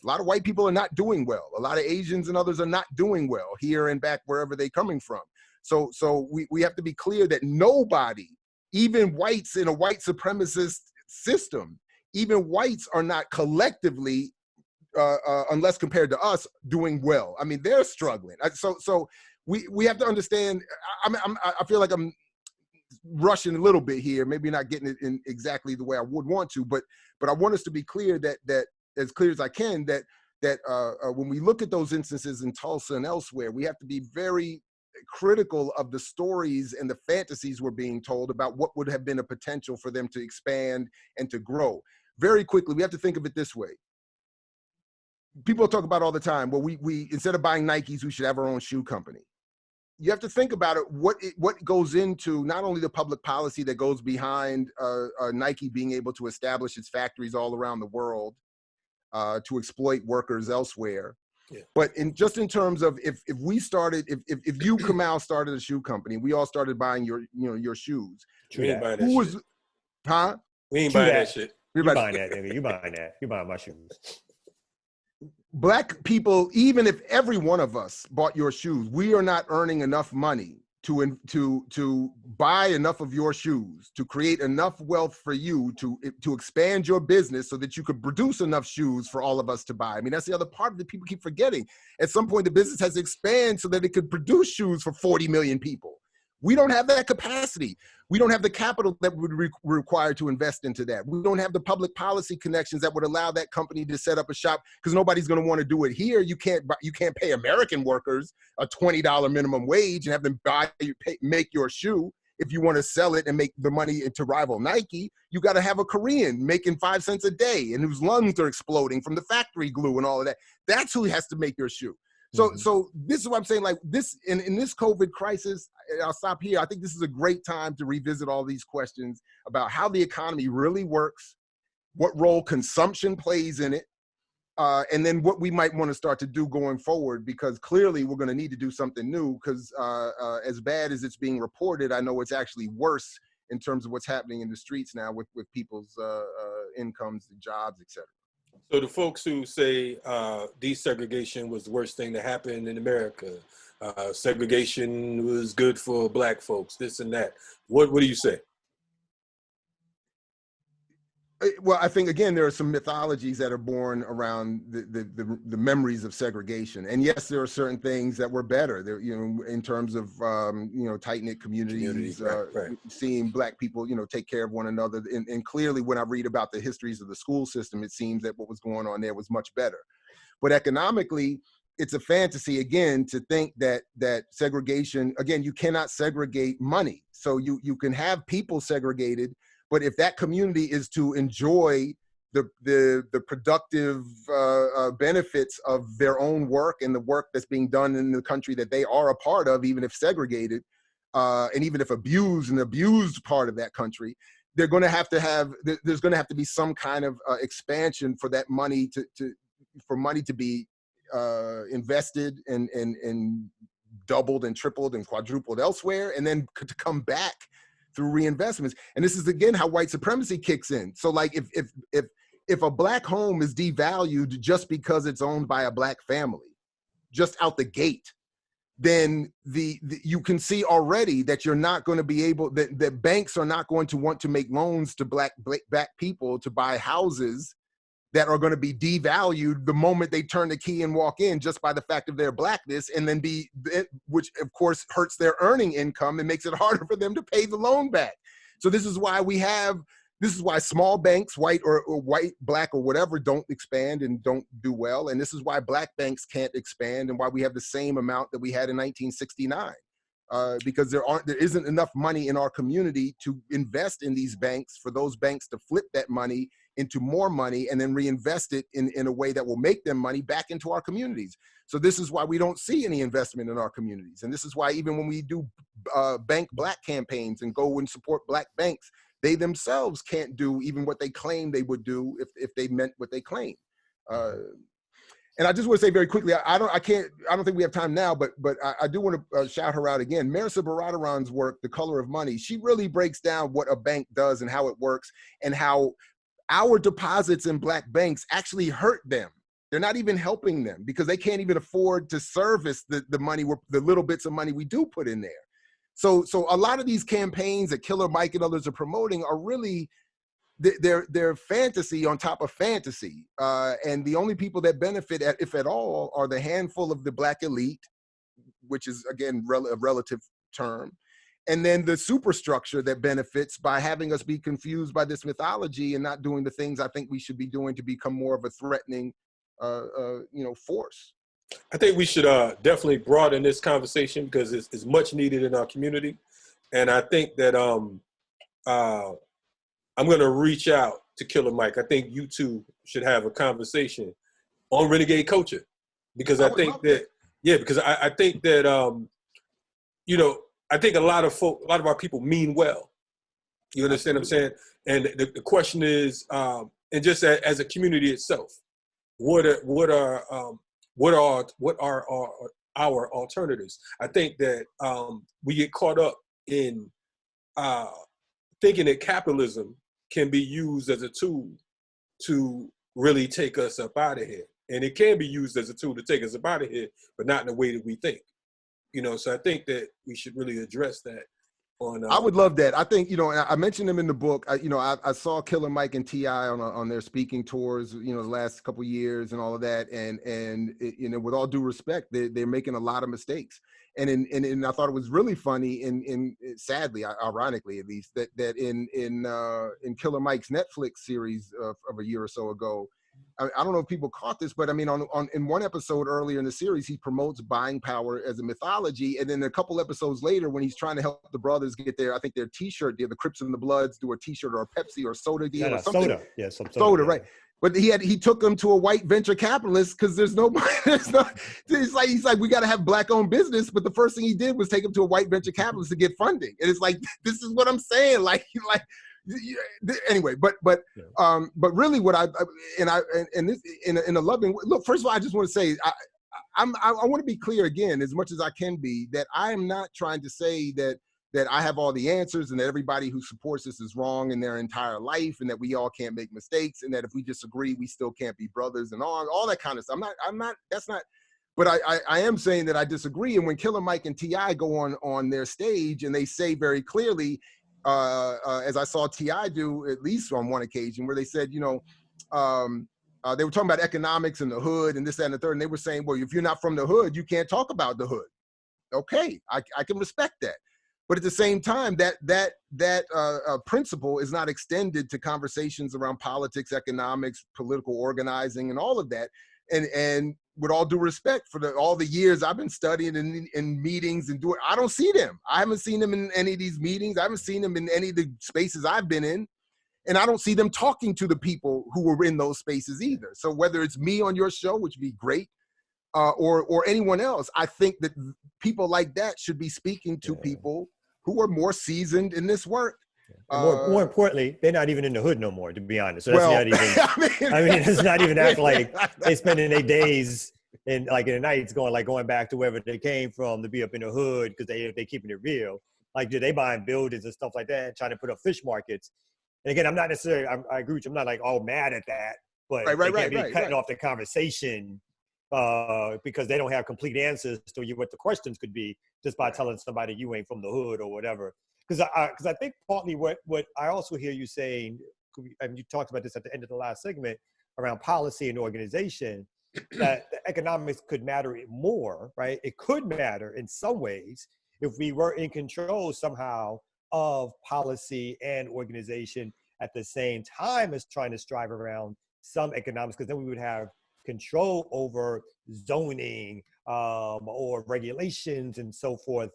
S5: A lot of white people are not doing well. A lot of Asians and others are not doing well here and back wherever they're coming from. So we have to be clear that nobody, even whites in a white supremacist system, even whites are not collectively, unless compared to us, doing well. I mean, they're struggling. So we have to understand. I feel like I'm rushing a little bit here, maybe not getting it in exactly the way I would want to, but I want us to be clear that as clear as I can, that when we look at those instances in Tulsa and elsewhere, we have to be very critical of the stories and the fantasies we're being told about what would have been a potential for them to expand and to grow. Very quickly, we have to think of it this way. People talk about all the time, well, we instead of buying Nikes, we should have our own shoe company. You have to think about it, what goes into not only the public policy that goes behind Nike being able to establish its factories all around the world to exploit workers elsewhere, but in terms of if you, Kamal, started a shoe company, we all started buying your shoes.
S1: We ain't buying that shit.
S5: Huh?
S1: We ain't buying that shit.
S2: You're buying that, nigga. You buying that. You buying my shoes.
S5: Black people, even if every one of us bought your shoes, we are not earning enough money to buy enough of your shoes, to create enough wealth for you to expand your business so that you could produce enough shoes for all of us to buy. I mean, that's the other part that people keep forgetting. At some point, the business has to expand so that it could produce shoes for 40 million people. We don't have that capacity. We don't have the capital that would require to invest into that. We don't have the public policy connections that would allow that company to set up a shop, because nobody's going to want to do it here. You can't pay American workers a $20 minimum wage and have them make your shoe. If you want to sell it and make the money to rival Nike, you got to have a Korean making 5 cents a day and whose lungs are exploding from the factory glue and all of that. That's who has to make your shoe. So this is what I'm saying, like this, in this COVID crisis, I'll stop here. I think this is a great time to revisit all these questions about how the economy really works, what role consumption plays in it, and then what we might want to start to do going forward, because clearly we're going to need to do something new, because as bad as it's being reported, I know it's actually worse in terms of what's happening in the streets now with people's incomes, jobs, et cetera.
S1: So the folks who say desegregation was the worst thing that happened in America, segregation was good for black folks, this and that, what do you say?
S5: Well, I think, again, there are some mythologies that are born around the memories of segregation. And yes, there are certain things that were better there, in terms of, tight-knit communities, right. Seeing black people, take care of one another. And clearly, when I read about the histories of the school system, it seems that what was going on there was much better. But economically, it's a fantasy, again, to think that segregation, again, you cannot segregate money. So you can have people segregated, but if that community is to enjoy the productive benefits of their own work and the work that's being done in the country that they are a part of, even if segregated, and even if an abused part of that country, there's going to have to be some kind of expansion for that money to be invested and doubled and tripled and quadrupled elsewhere, and then to come back through reinvestments. And this is, again, how white supremacy kicks in. So like if a black home is devalued just because it's owned by a black family, just out the gate, then you can see already that you're not going to be able, that banks are not going to want to make loans to black people to buy houses that are going to be devalued the moment they turn the key and walk in, just by the fact of their blackness, and then which of course hurts their earning income and makes it harder for them to pay the loan back. So this is why small banks, white or white, black or whatever, don't expand and don't do well. And this is why black banks can't expand, and why we have the same amount that we had in 1969. Because there isn't enough money in our community to invest in these banks, for those banks to flip that money into more money and then reinvest it in a way that will make them money back into our communities. So this is why we don't see any investment in our communities. And this is why even when we do bank black campaigns and go and support black banks, they themselves can't do even what they claim they would do if they meant what they claim. And I just want to say very quickly, I don't think we have time now, but I do want to shout her out again. Marisa Baradaran's work, The Color of Money, she really breaks down what a bank does and how it works, and how our deposits in black banks actually hurt them. They're not even helping them, because they can't even afford to service the money, the little bits of money we do put in there. So a lot of these campaigns that Killer Mike and others are promoting are really they're fantasy on top of fantasy. And the only people that benefit, if at all, are the handful of the Black elite, which is, again, a relative term. And then the superstructure that benefits by having us be confused by this mythology and not doing the things I think we should be doing to become more of a threatening, force.
S1: I think we should definitely broaden this conversation because it's much needed in our community. And I think that I'm going to reach out to Killer Mike. I think you two should have a conversation on renegade culture, because I think that, because I think that, I think a lot of our people mean well. You understand what I'm saying? And the question is, and just as a community itself, what are our alternatives? I think that we get caught up in thinking that capitalism can be used as a tool to really take us up out of here. And it can be used as a tool to take us up out of here, but not in the way that we think. So I think that we should really address that. I
S5: would love that. I think, I mentioned them in the book. I saw Killer Mike and T.I. on their speaking tours, the last couple of years and all of that. And with all due respect, they're making a lot of mistakes. And I thought it was really funny and sadly, ironically at least, that in Killer Mike's Netflix series of a year or so ago, I don't know if people caught this, but I mean, in one episode earlier in the series, he promotes buying power as a mythology. And then a couple episodes later, when he's trying to help the brothers get their T-shirt deal, the Crips and the Bloods do a T-shirt or a Pepsi or soda deal or something.
S2: Soda. Yeah, some
S5: soda, right. But he took them to a white venture capitalist because he's like, we got to have Black owned business. But the first thing he did was take them to a white venture capitalist to get funding. And it's like, this is what I'm saying. Anyway, but really what I in a loving look, first of all, I just want to say I want to be clear again, as much as I can be, that I am not trying to say that I have all the answers and that everybody who supports this is wrong in their entire life and that we all can't make mistakes and that if we disagree, we still can't be brothers and all that kind of stuff. That's not, but I am saying that I disagree. And when Killer Mike and T.I. go on their stage and they say very clearly, as I saw T.I. do at least on one occasion, where they said, they were talking about economics and the hood and this, that, and the third, and they were saying, well, if you're not from the hood, you can't talk about the hood. Okay, I can respect that. But at the same time, that principle is not extended to conversations around politics, economics, political organizing, and all of that. And with all due respect, for all the years I've been studying in meetings and doing, I don't see them. I haven't seen them in any of these meetings. I haven't seen them in any of the spaces I've been in. And I don't see them talking to the people who were in those spaces either. So whether it's me on your show, which would be great, or anyone else, I think that people like that should be speaking to people who are more seasoned in this work.
S2: More importantly, they're not even in the hood no more, to be honest. So that's not even, I mean, it's not even that like they spending their days and like in the nights going back to wherever they came from to be up in the hood because they keeping it real. Like they buying buildings and stuff like that, trying to put up fish markets. And again, I'm not necessarily, I agree with you, I'm not like all mad at that, but they can't be cutting off the conversation because they don't have complete answers to what the questions could be just by telling somebody you ain't from the hood or whatever. Because I think partly what I also hear you saying, and you talked about this at the end of the last segment around policy and organization, that the economics could matter more, right? It could matter in some ways if we were in control somehow of policy and organization at the same time as trying to strive around some economics, because then we would have control over zoning or regulations and so forth.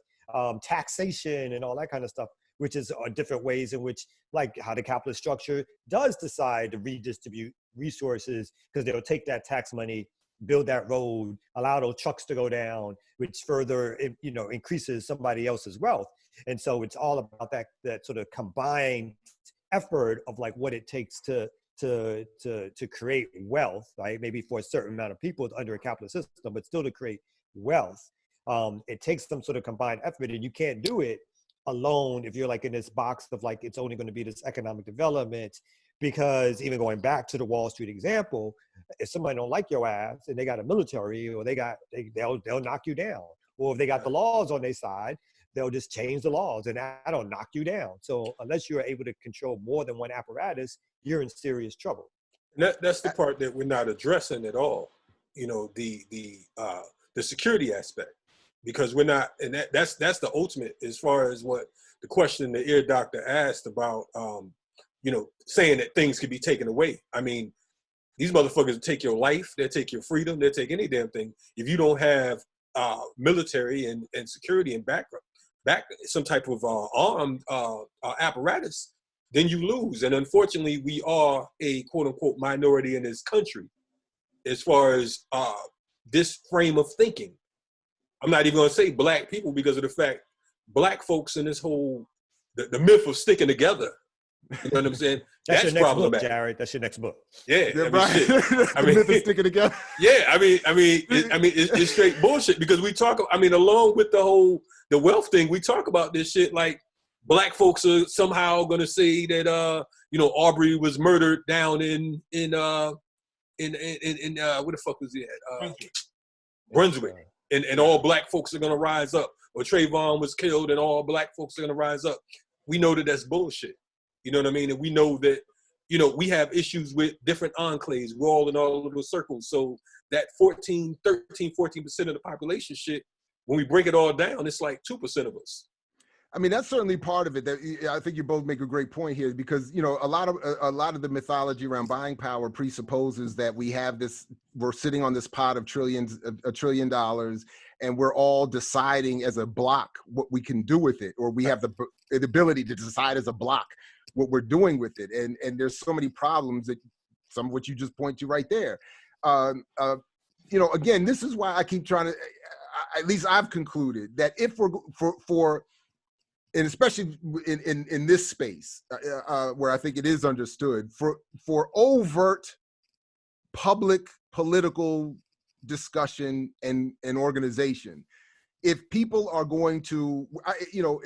S2: Taxation and all that kind of stuff, which is different ways in which, like how the capitalist structure does decide to redistribute resources, because they'll take that tax money, build that road, allow those trucks to go down, which further, increases somebody else's wealth. And so it's all about that sort of combined effort of like what it takes to create wealth, right? Maybe for a certain amount of people under a capitalist system, but still to create wealth. It takes some sort of combined effort, and you can't do it alone if you're like in this box of like, it's only going to be this economic development, because even going back to the Wall Street example, if somebody don't like your ass and they got a military or they'll knock you down, or if they got the laws on their side, they'll just change the laws and that'll knock you down. So unless you're able to control more than one apparatus, you're in serious trouble.
S1: That's the part that we're not addressing at all. You know, the security aspect, because we're not, and that's the ultimate as far as what the question the ear doctor asked about, you know, saying that things can be taken away. I mean, these motherfuckers will take your life, they'll take your freedom, they'll take any damn thing if you don't have military and security and back some type of armed apparatus. Then you lose. And unfortunately, we are a quote unquote minority in this country as far as this frame of thinking. I'm not even gonna say black people because of the fact black folks in this whole, the myth of sticking together. You know what I'm saying?
S2: That's your next book, Jared. That's your next book.
S1: Yeah,
S5: right.
S1: I mean,
S5: myth of sticking together.
S1: Yeah, I mean, it's straight bullshit because we talk. I mean, along with the wealth thing, we talk about this shit like black folks are somehow gonna say that you know, Aubrey was murdered down in where the fuck was he at? Brunswick. And all black folks are gonna rise up. Or Trayvon was killed and all black folks are gonna rise up. We know that that's bullshit. You know what I mean? And we know that, you know, we have issues with different enclaves. We're all in all of those circles. So that 14% of the population shit, when we break it all down, it's like 2% of us.
S5: I mean, that's certainly part of it. That I think you both make a great point here because, you know, a lot of the mythology around buying power presupposes that we're sitting on this pot of $1 trillion, and we're all deciding as a block what we can do with it, or we have the ability to decide as a block what we're doing with it. And there's so many problems that some of what you just point to right there. You know, again, this is why I keep trying to, at least I've concluded that if we're for and especially in this space where I think it is understood, for overt public political discussion and organization, if people are going to, you know,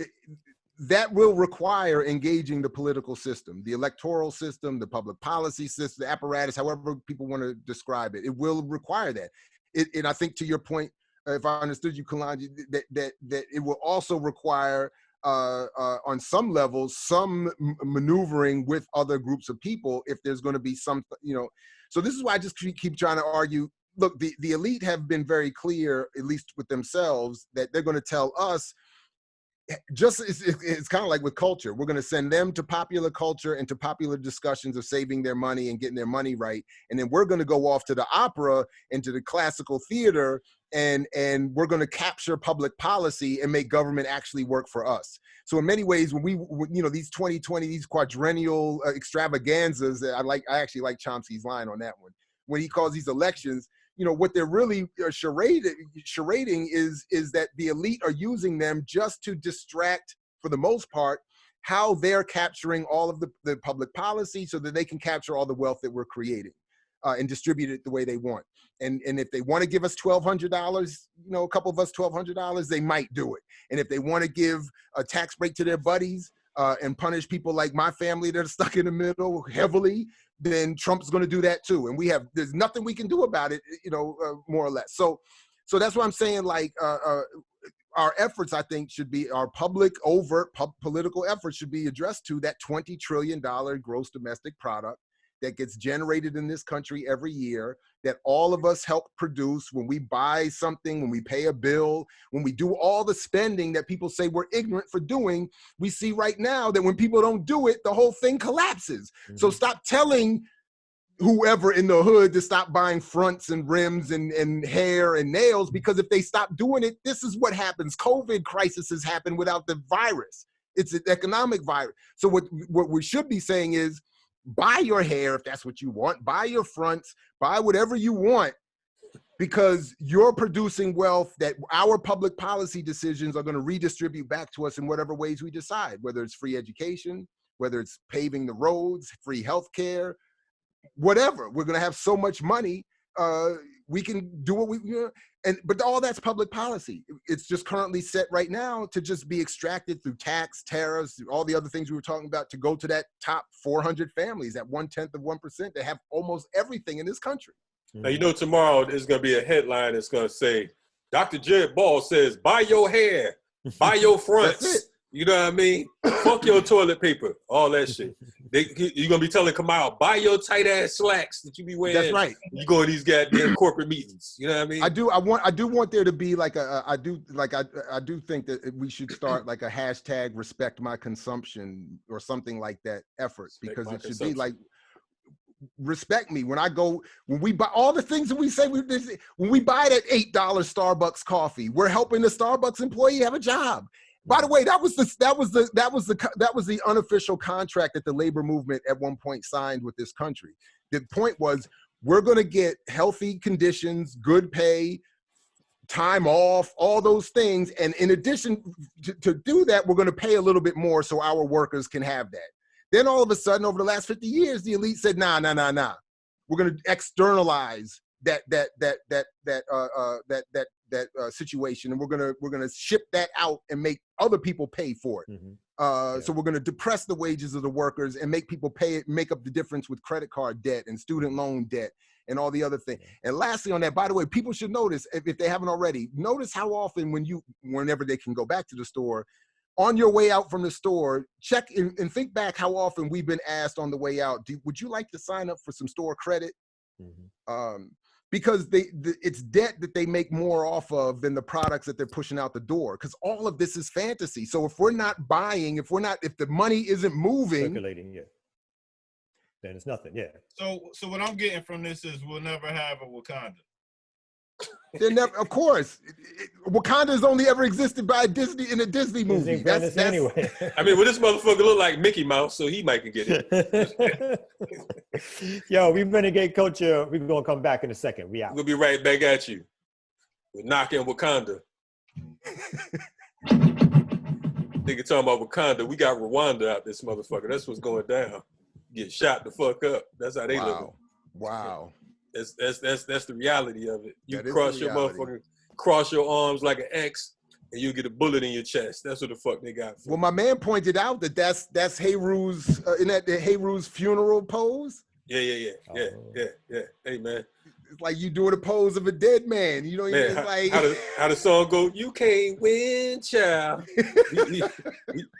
S5: that will require engaging the political system, the electoral system, the public policy system, the apparatus, however people want to describe it. It will require that. And I think to your point, if I understood you, Kalonji, that it will also require on some levels, some maneuvering with other groups of people if there's going to be some, you know. So this is why I just keep trying to argue, look, the elite have been very clear, at least with themselves, that they're going to tell us, just it's kind of like with culture. We're going to send them to popular culture and to popular discussions of saving their money and getting their money right. And then we're going to go off to the opera and to the classical theater, and we're going to capture public policy and make government actually work for us. So in many ways, when you know, these 2020, these quadrennial extravaganzas, I actually like Chomsky's line on that one, when he calls these elections, you know, what they're really charading is that the elite are using them just to distract, for the most part, how they're capturing all of the public policy so that they can capture all the wealth that we're creating and distribute it the way they want. And if they want to give us $1,200, you know, a couple of us $1,200, they might do it. And if they want to give a tax break to their buddies and punish people like my family that are stuck in the middle heavily, then Trump's going to do that too. And there's nothing we can do about it, you know, more or less. So that's what I'm saying. Like our efforts, I think, should be, our public overt political efforts should be addressed to that $20 trillion gross domestic product that gets generated in this country every year, that all of us help produce when we buy something, when we pay a bill, when we do all the spending that people say we're ignorant for doing. We see right now that when people don't do it, the whole thing collapses. Mm-hmm. So stop telling whoever in the hood to stop buying fronts and rims and hair and nails, because if they stop doing it, this is what happens. COVID crisis has happened without the virus. It's an economic virus. So what we should be saying is, buy your hair if that's what you want, buy your fronts, buy whatever you want, because you're producing wealth that our public policy decisions are going to redistribute back to us in whatever ways we decide, whether it's free education, whether it's paving the roads, free healthcare, whatever. We're going to have so much money, we can do what we, you know, but all that's public policy. It's just currently set right now to just be extracted through tax, tariffs, all the other things we were talking about, to go to that top 400 families, that 1/10 of 1% that have almost everything in this country.
S1: Now, you know, tomorrow there's going to be a headline that's going to say, Dr. Jared Ball says, buy your hair, Buy your
S5: That's
S1: fronts.
S5: it.
S1: You know what I mean? Fuck your toilet paper. All that shit. You're going to be telling Kamal, buy your tight ass slacks that you be wearing.
S5: That's right.
S1: When you go to these goddamn corporate meetings. You know what I mean?
S5: I do want there to be like I do think that we should start like a hashtag respect my consumption or something like that effort, because it should be like, respect me when we buy all the things that we say when we buy that $8 Starbucks coffee, we're helping the Starbucks employee have a job. By the way, that was the unofficial contract that the labor movement at one point signed with this country. The point was, we're going to get healthy conditions, good pay, time off, all those things. And in addition to do that, we're going to pay a little bit more so our workers can have that. Then all of a sudden, over the last 50 years, the elite said, nah. We're going to externalize that situation, and we're gonna ship that out and make other people pay for it. So we're gonna depress the wages of the workers and make people make up the difference with credit card debt and student loan debt and all the other things. And lastly on that, by the way, people should notice, if they haven't already, notice how often whenever they can go back to the store, on your way out from the store, check and think back how often we've been asked on the way out, would you like to sign up for some store credit? Because it's debt that they make more off of than the products that they're pushing out the door. Because all of this is fantasy. So if we're not buying, if the money isn't moving,
S2: circulating, then it's nothing.
S3: So what I'm getting from this is we'll never have a Wakanda.
S5: Of course, Wakanda's only ever existed by Disney in a Disney movie. That's
S2: anyway.
S1: I mean, well, this motherfucker look like Mickey Mouse, so he might can get it.
S2: Yo, we Renegade Culture. We're gonna come back in a second. We out.
S1: We'll be right back at you. We're knocking Wakanda. Nigga talking about Wakanda. We got Rwanda out this motherfucker. That's what's going down. Get shot the fuck up. That's how they live.
S5: Wow.
S1: That's the reality of it. You
S5: cross
S1: your arms like an X, and you get a bullet in your chest. That's what the fuck they got.
S5: Well, my man pointed out that's Heiru's in that Heiru's funeral pose.
S1: Yeah. Hey man,
S5: it's like you doing a pose of a dead man. You know, it's like
S1: how the song go. You can't win, child.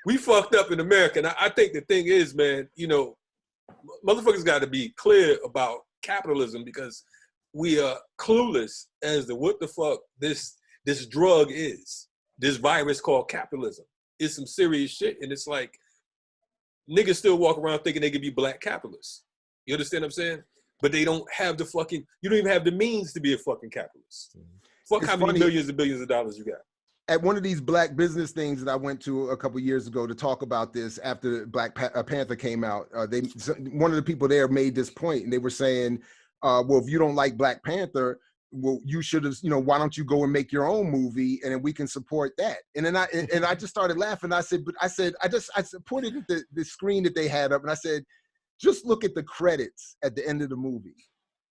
S1: we fucked up in America, and I think the thing is, man, you know, motherfuckers got to be clear about capitalism, because we are clueless as to what the fuck this drug is. This virus called capitalism. It's some serious shit, and it's like niggas still walk around thinking they could be black capitalists. You understand what I'm saying? But they don't have you don't even have the means to be a fucking capitalist. Fuck, how many millions and billions of dollars you got?
S5: At one of these black business things that I went to a couple of years ago to talk about this after Black Panther came out, one of the people there made this point, and they were saying, well, if you don't like Black Panther, well, you should have, why don't you go and make your own movie, and then we can support that. And then I just started laughing. I said, I pointed at the screen that they had up, and I said, just look at the credits at the end of the movie.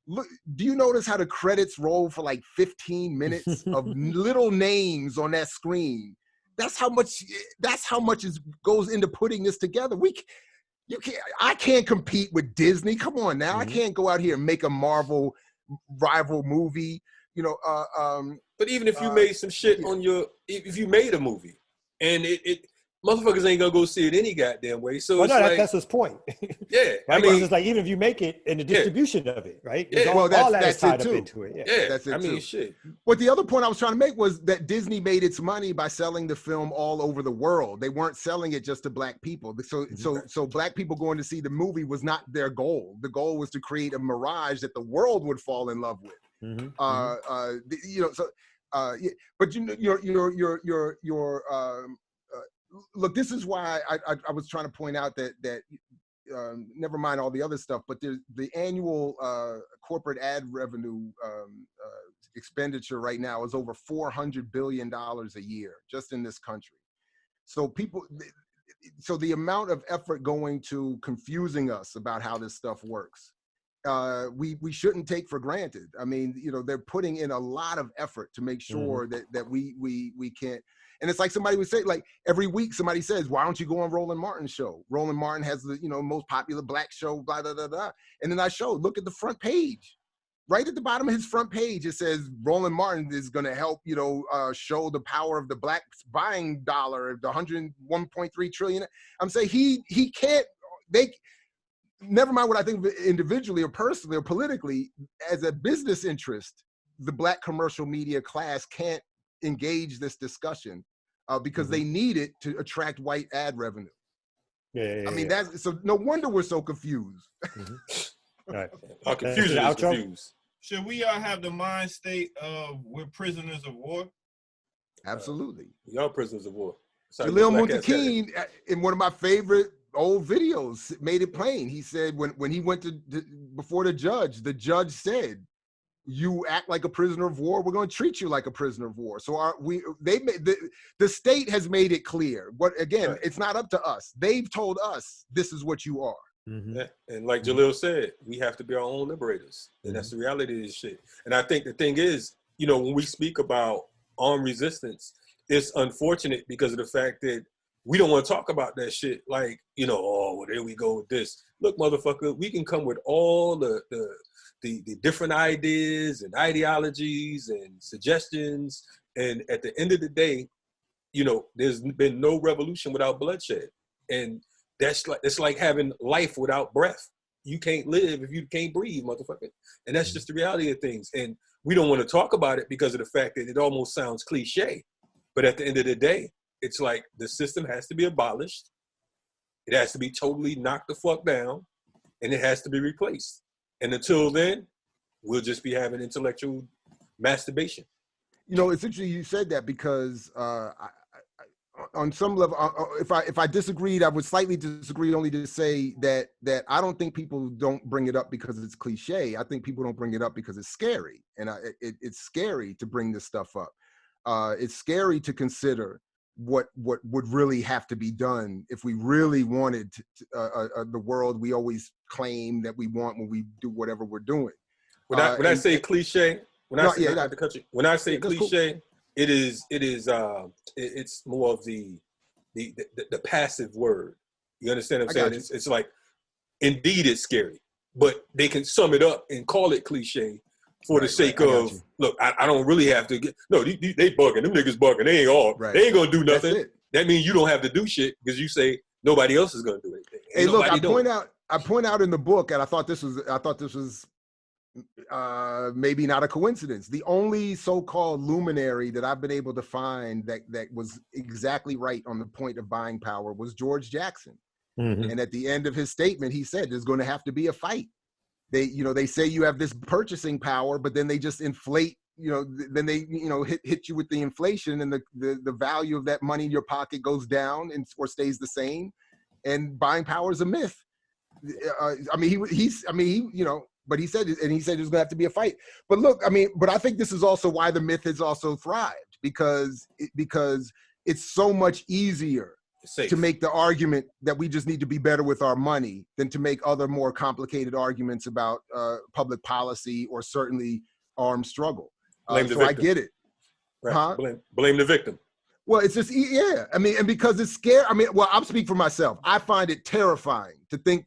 S5: Look, do you notice how the credits roll for like 15 minutes of little names on that screen? That's how much goes into putting this together. I can't compete with Disney. Come on now. I can't go out here and make a Marvel rival movie,
S1: but even if you made some shit if you made a movie and it motherfuckers ain't gonna go see it any goddamn way. So
S2: that's his point.
S1: Yeah,
S2: I mean, it's like even if you make it in the distribution of it, right?
S1: Yeah,
S2: all that is tied up into it.
S1: Yeah,
S5: that's it.
S1: I mean, shit.
S5: But the other point I was trying to make was that Disney made its money by selling the film all over the world. They weren't selling it just to black people. So black people going to see the movie was not their goal. The goal was to create a mirage that the world would fall in love with. Look, this is why I was trying to point out that never mind all the other stuff, but the annual corporate ad revenue expenditure right now is over $400 billion a year just in this country. So the amount of effort going to confusing us about how this stuff works, we shouldn't take for granted. I mean, they're putting in a lot of effort to make sure that we can't. And it's like somebody would say, like every week somebody says, why don't you go on Roland Martin's show? Roland Martin has the most popular black show, blah, blah, blah, blah. And then I showed, look at the front page. right at the bottom of his front page, it says Roland Martin is going to help, show the power of the black buying dollar, the 101.3 trillion. I'm saying he can't, never mind what I think of it individually or personally or politically, as a business interest, the black commercial media class can't engage this discussion because they need it to attract white ad revenue.
S2: Yeah.
S5: I mean, that's so no wonder we're so confused.
S2: All right.
S1: Our confusion is confused.
S3: Should we have the mind state of we're prisoners of war?
S5: Absolutely.
S1: We are prisoners of war.
S5: Jalil Muntaqin, in one of my favorite old videos, made it plain. He said when he went before the judge said, "You act like a prisoner of war, we're going to treat you like a prisoner of war." So the state has made it clear. But again, right. It's not up to us. They've told us this is what you are.
S2: Mm-hmm.
S1: Yeah. And like Jalil said, we have to be our own liberators. And that's the reality of this shit. And I think the thing is, when we speak about armed resistance, it's unfortunate because of the fact that we don't want to talk about that shit. Like, oh, well, there we go with this. Look, motherfucker, we can come with all the different ideas and ideologies and suggestions. And at the end of the day, there's been no revolution without bloodshed. And it's like having life without breath. You can't live if you can't breathe, motherfucker. And that's just the reality of things. And we don't want to talk about it because of the fact that it almost sounds cliche. But at the end of the day, it's like the system has to be abolished. It has to be totally knocked the fuck down, and it has to be replaced. And until then, we'll just be having intellectual masturbation.
S5: It's interesting you said that because on some level, if I disagreed, I would slightly disagree, only to say that I don't think people don't bring it up because it's cliche. I think people don't bring it up because it's scary, and it's scary to bring this stuff up. It's scary to consider what would really have to be done if we really wanted the world we always claim that we want when we do whatever we're doing.
S1: When I say cliche, when I say cliche, cool. It's more of the passive word. You understand what I'm saying? It's like, indeed it's scary, but they can sum it up and call it cliche for the sake of, look, I don't really have to get, no, they bugging, them niggas bugging, they ain't gonna do nothing. That means you don't have to do shit because you say nobody else is gonna do anything.
S5: Hey, look, I point out in the book, and I thought this was maybe not a coincidence. The only so-called luminary that I've been able to find that was exactly right on the point of buying power was George Jackson. Mm-hmm. And at the end of his statement, he said, there's going to have to be a fight. They say you have this purchasing power, but then they just inflate, then they, hit you with the inflation, and the value of that money in your pocket goes down or stays the same. And buying power is a myth. But he said there's going to have to be a fight. But look, but I think this is also why the myth has also thrived, because it's so much easier to make the argument that we just need to be better with our money than to make other more complicated arguments about public policy or certainly armed struggle. So I get it.
S1: Right. Huh? Blame the victim.
S5: Well, it's just, yeah. And because it's scary. I'll speak for myself. I find it terrifying to think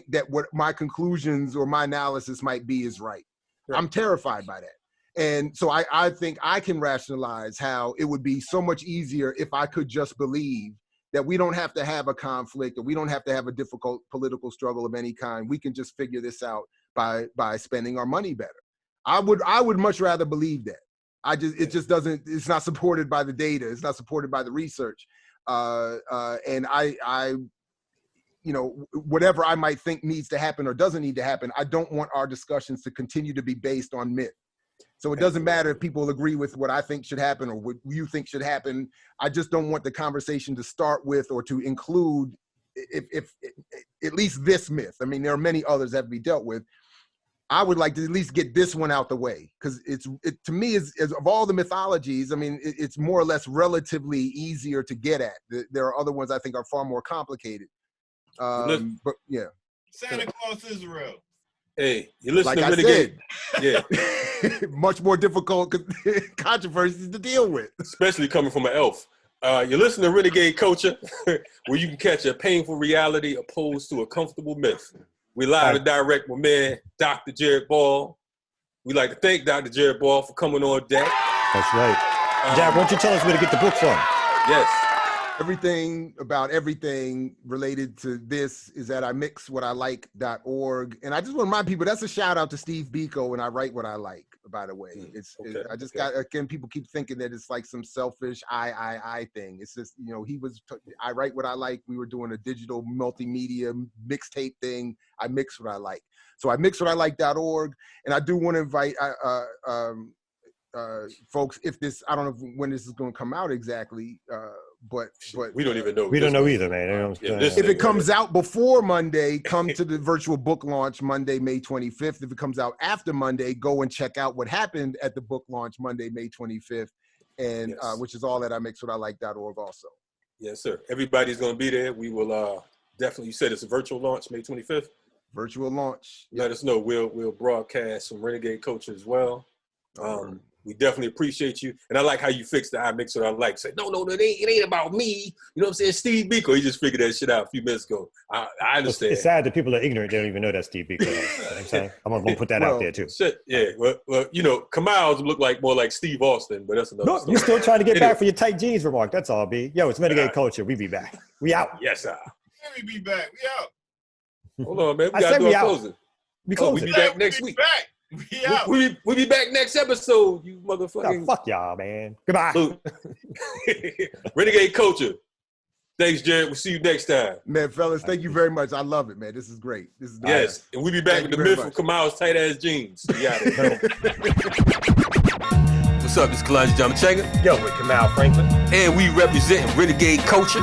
S5: that what my conclusions or my analysis might be is right. I'm terrified by that. And so I think I can rationalize how it would be so much easier if I could just believe that we don't have to have a conflict, or we don't have to have a difficult political struggle of any kind. We can just figure this out by spending our money better. I would much rather believe that. It's not supported by the data. It's not supported by the research. And whatever I might think needs to happen or doesn't need to happen, I don't want our discussions to continue to be based on myth. So it doesn't matter if people agree with what I think should happen or what you think should happen. I just don't want the conversation to start with or to include if at least this myth. There are many others that have to be dealt with. I would like to at least get this one out the way, because to me is of all the mythologies, it's more or less relatively easier to get at. There are other ones I think are far more complicated. But yeah.
S3: Santa Claus Israel.
S1: Hey, you listen to Renegade. Yeah.
S5: Much more difficult controversies to deal with.
S1: Especially coming from an elf. You listen to Renegade Culture, where you can catch a painful reality opposed to a comfortable myth. We live and direct with man, Dr. Jared Ball. we'd like to thank Dr. Jared Ball for coming on deck.
S2: That's right. Jared, why don't you tell us where to get the book from?
S1: Yes.
S5: Everything about everything related to this is at imixwhatilike.org. And I just want to remind people, that's a shout out to Steve Biko and I Write What I Like, by the way. I just got, again, people keep thinking that it's like some selfish I thing. It's just, you know, I Write What I Like. We were doing a digital multimedia mixtape thing. I Mix What I Like. So imixwhatilike.org. And I do want to invite folks, if this, I don't know when this is going to come out exactly, but
S1: we don't even know.
S2: We don't know either, man.
S5: If it comes out before Monday, come to the virtual book launch Monday, May 25th. If it comes out after Monday, go and check out what happened at the book launch Monday, May 25th, and which is all at imixwhatilike.org also.
S1: Yes, sir. Everybody's going to be there. We will definitely. You said it's a virtual launch May 25th.
S5: Virtual launch.
S1: Let us know. We'll broadcast some Renegade culture as well. We definitely appreciate you. And I like how you fixed the I Mix What I Like. Say, no, it ain't about me. You know what I'm saying? Steve Biko, he just figured that shit out a few minutes ago. I understand.
S2: It's sad that people are ignorant. They don't even know that's Steve Biko. You know what I'm saying? I'm going to put that out there, too.
S1: Shit, yeah. Well, you know, Kamal's look like more like Steve Austin, but that's another story.
S2: You're still trying to get back for your tight jeans remark. That's all, B. Yo, it's Renegade Culture. We be back. We out.
S1: Yes, sir.
S3: We be back. We out.
S1: Hold on, man. We got to do a closing.
S2: We closing.
S1: We be back next week.
S3: We out.
S1: We'll be back next episode, you motherfucking.
S2: Oh, fuck y'all, man. Goodbye.
S1: Renegade Culture. Thanks, Jared. We'll see you next time.
S5: Man, fellas, thank you very much. I love it, man. This is great. This is
S1: yes, and we'll be back with the myth of Kamal's tight ass jeans. What's up? This is Kalonji Jamachenga.
S2: Yo, with Kamal Franklin.
S1: And we represent Renegade Culture.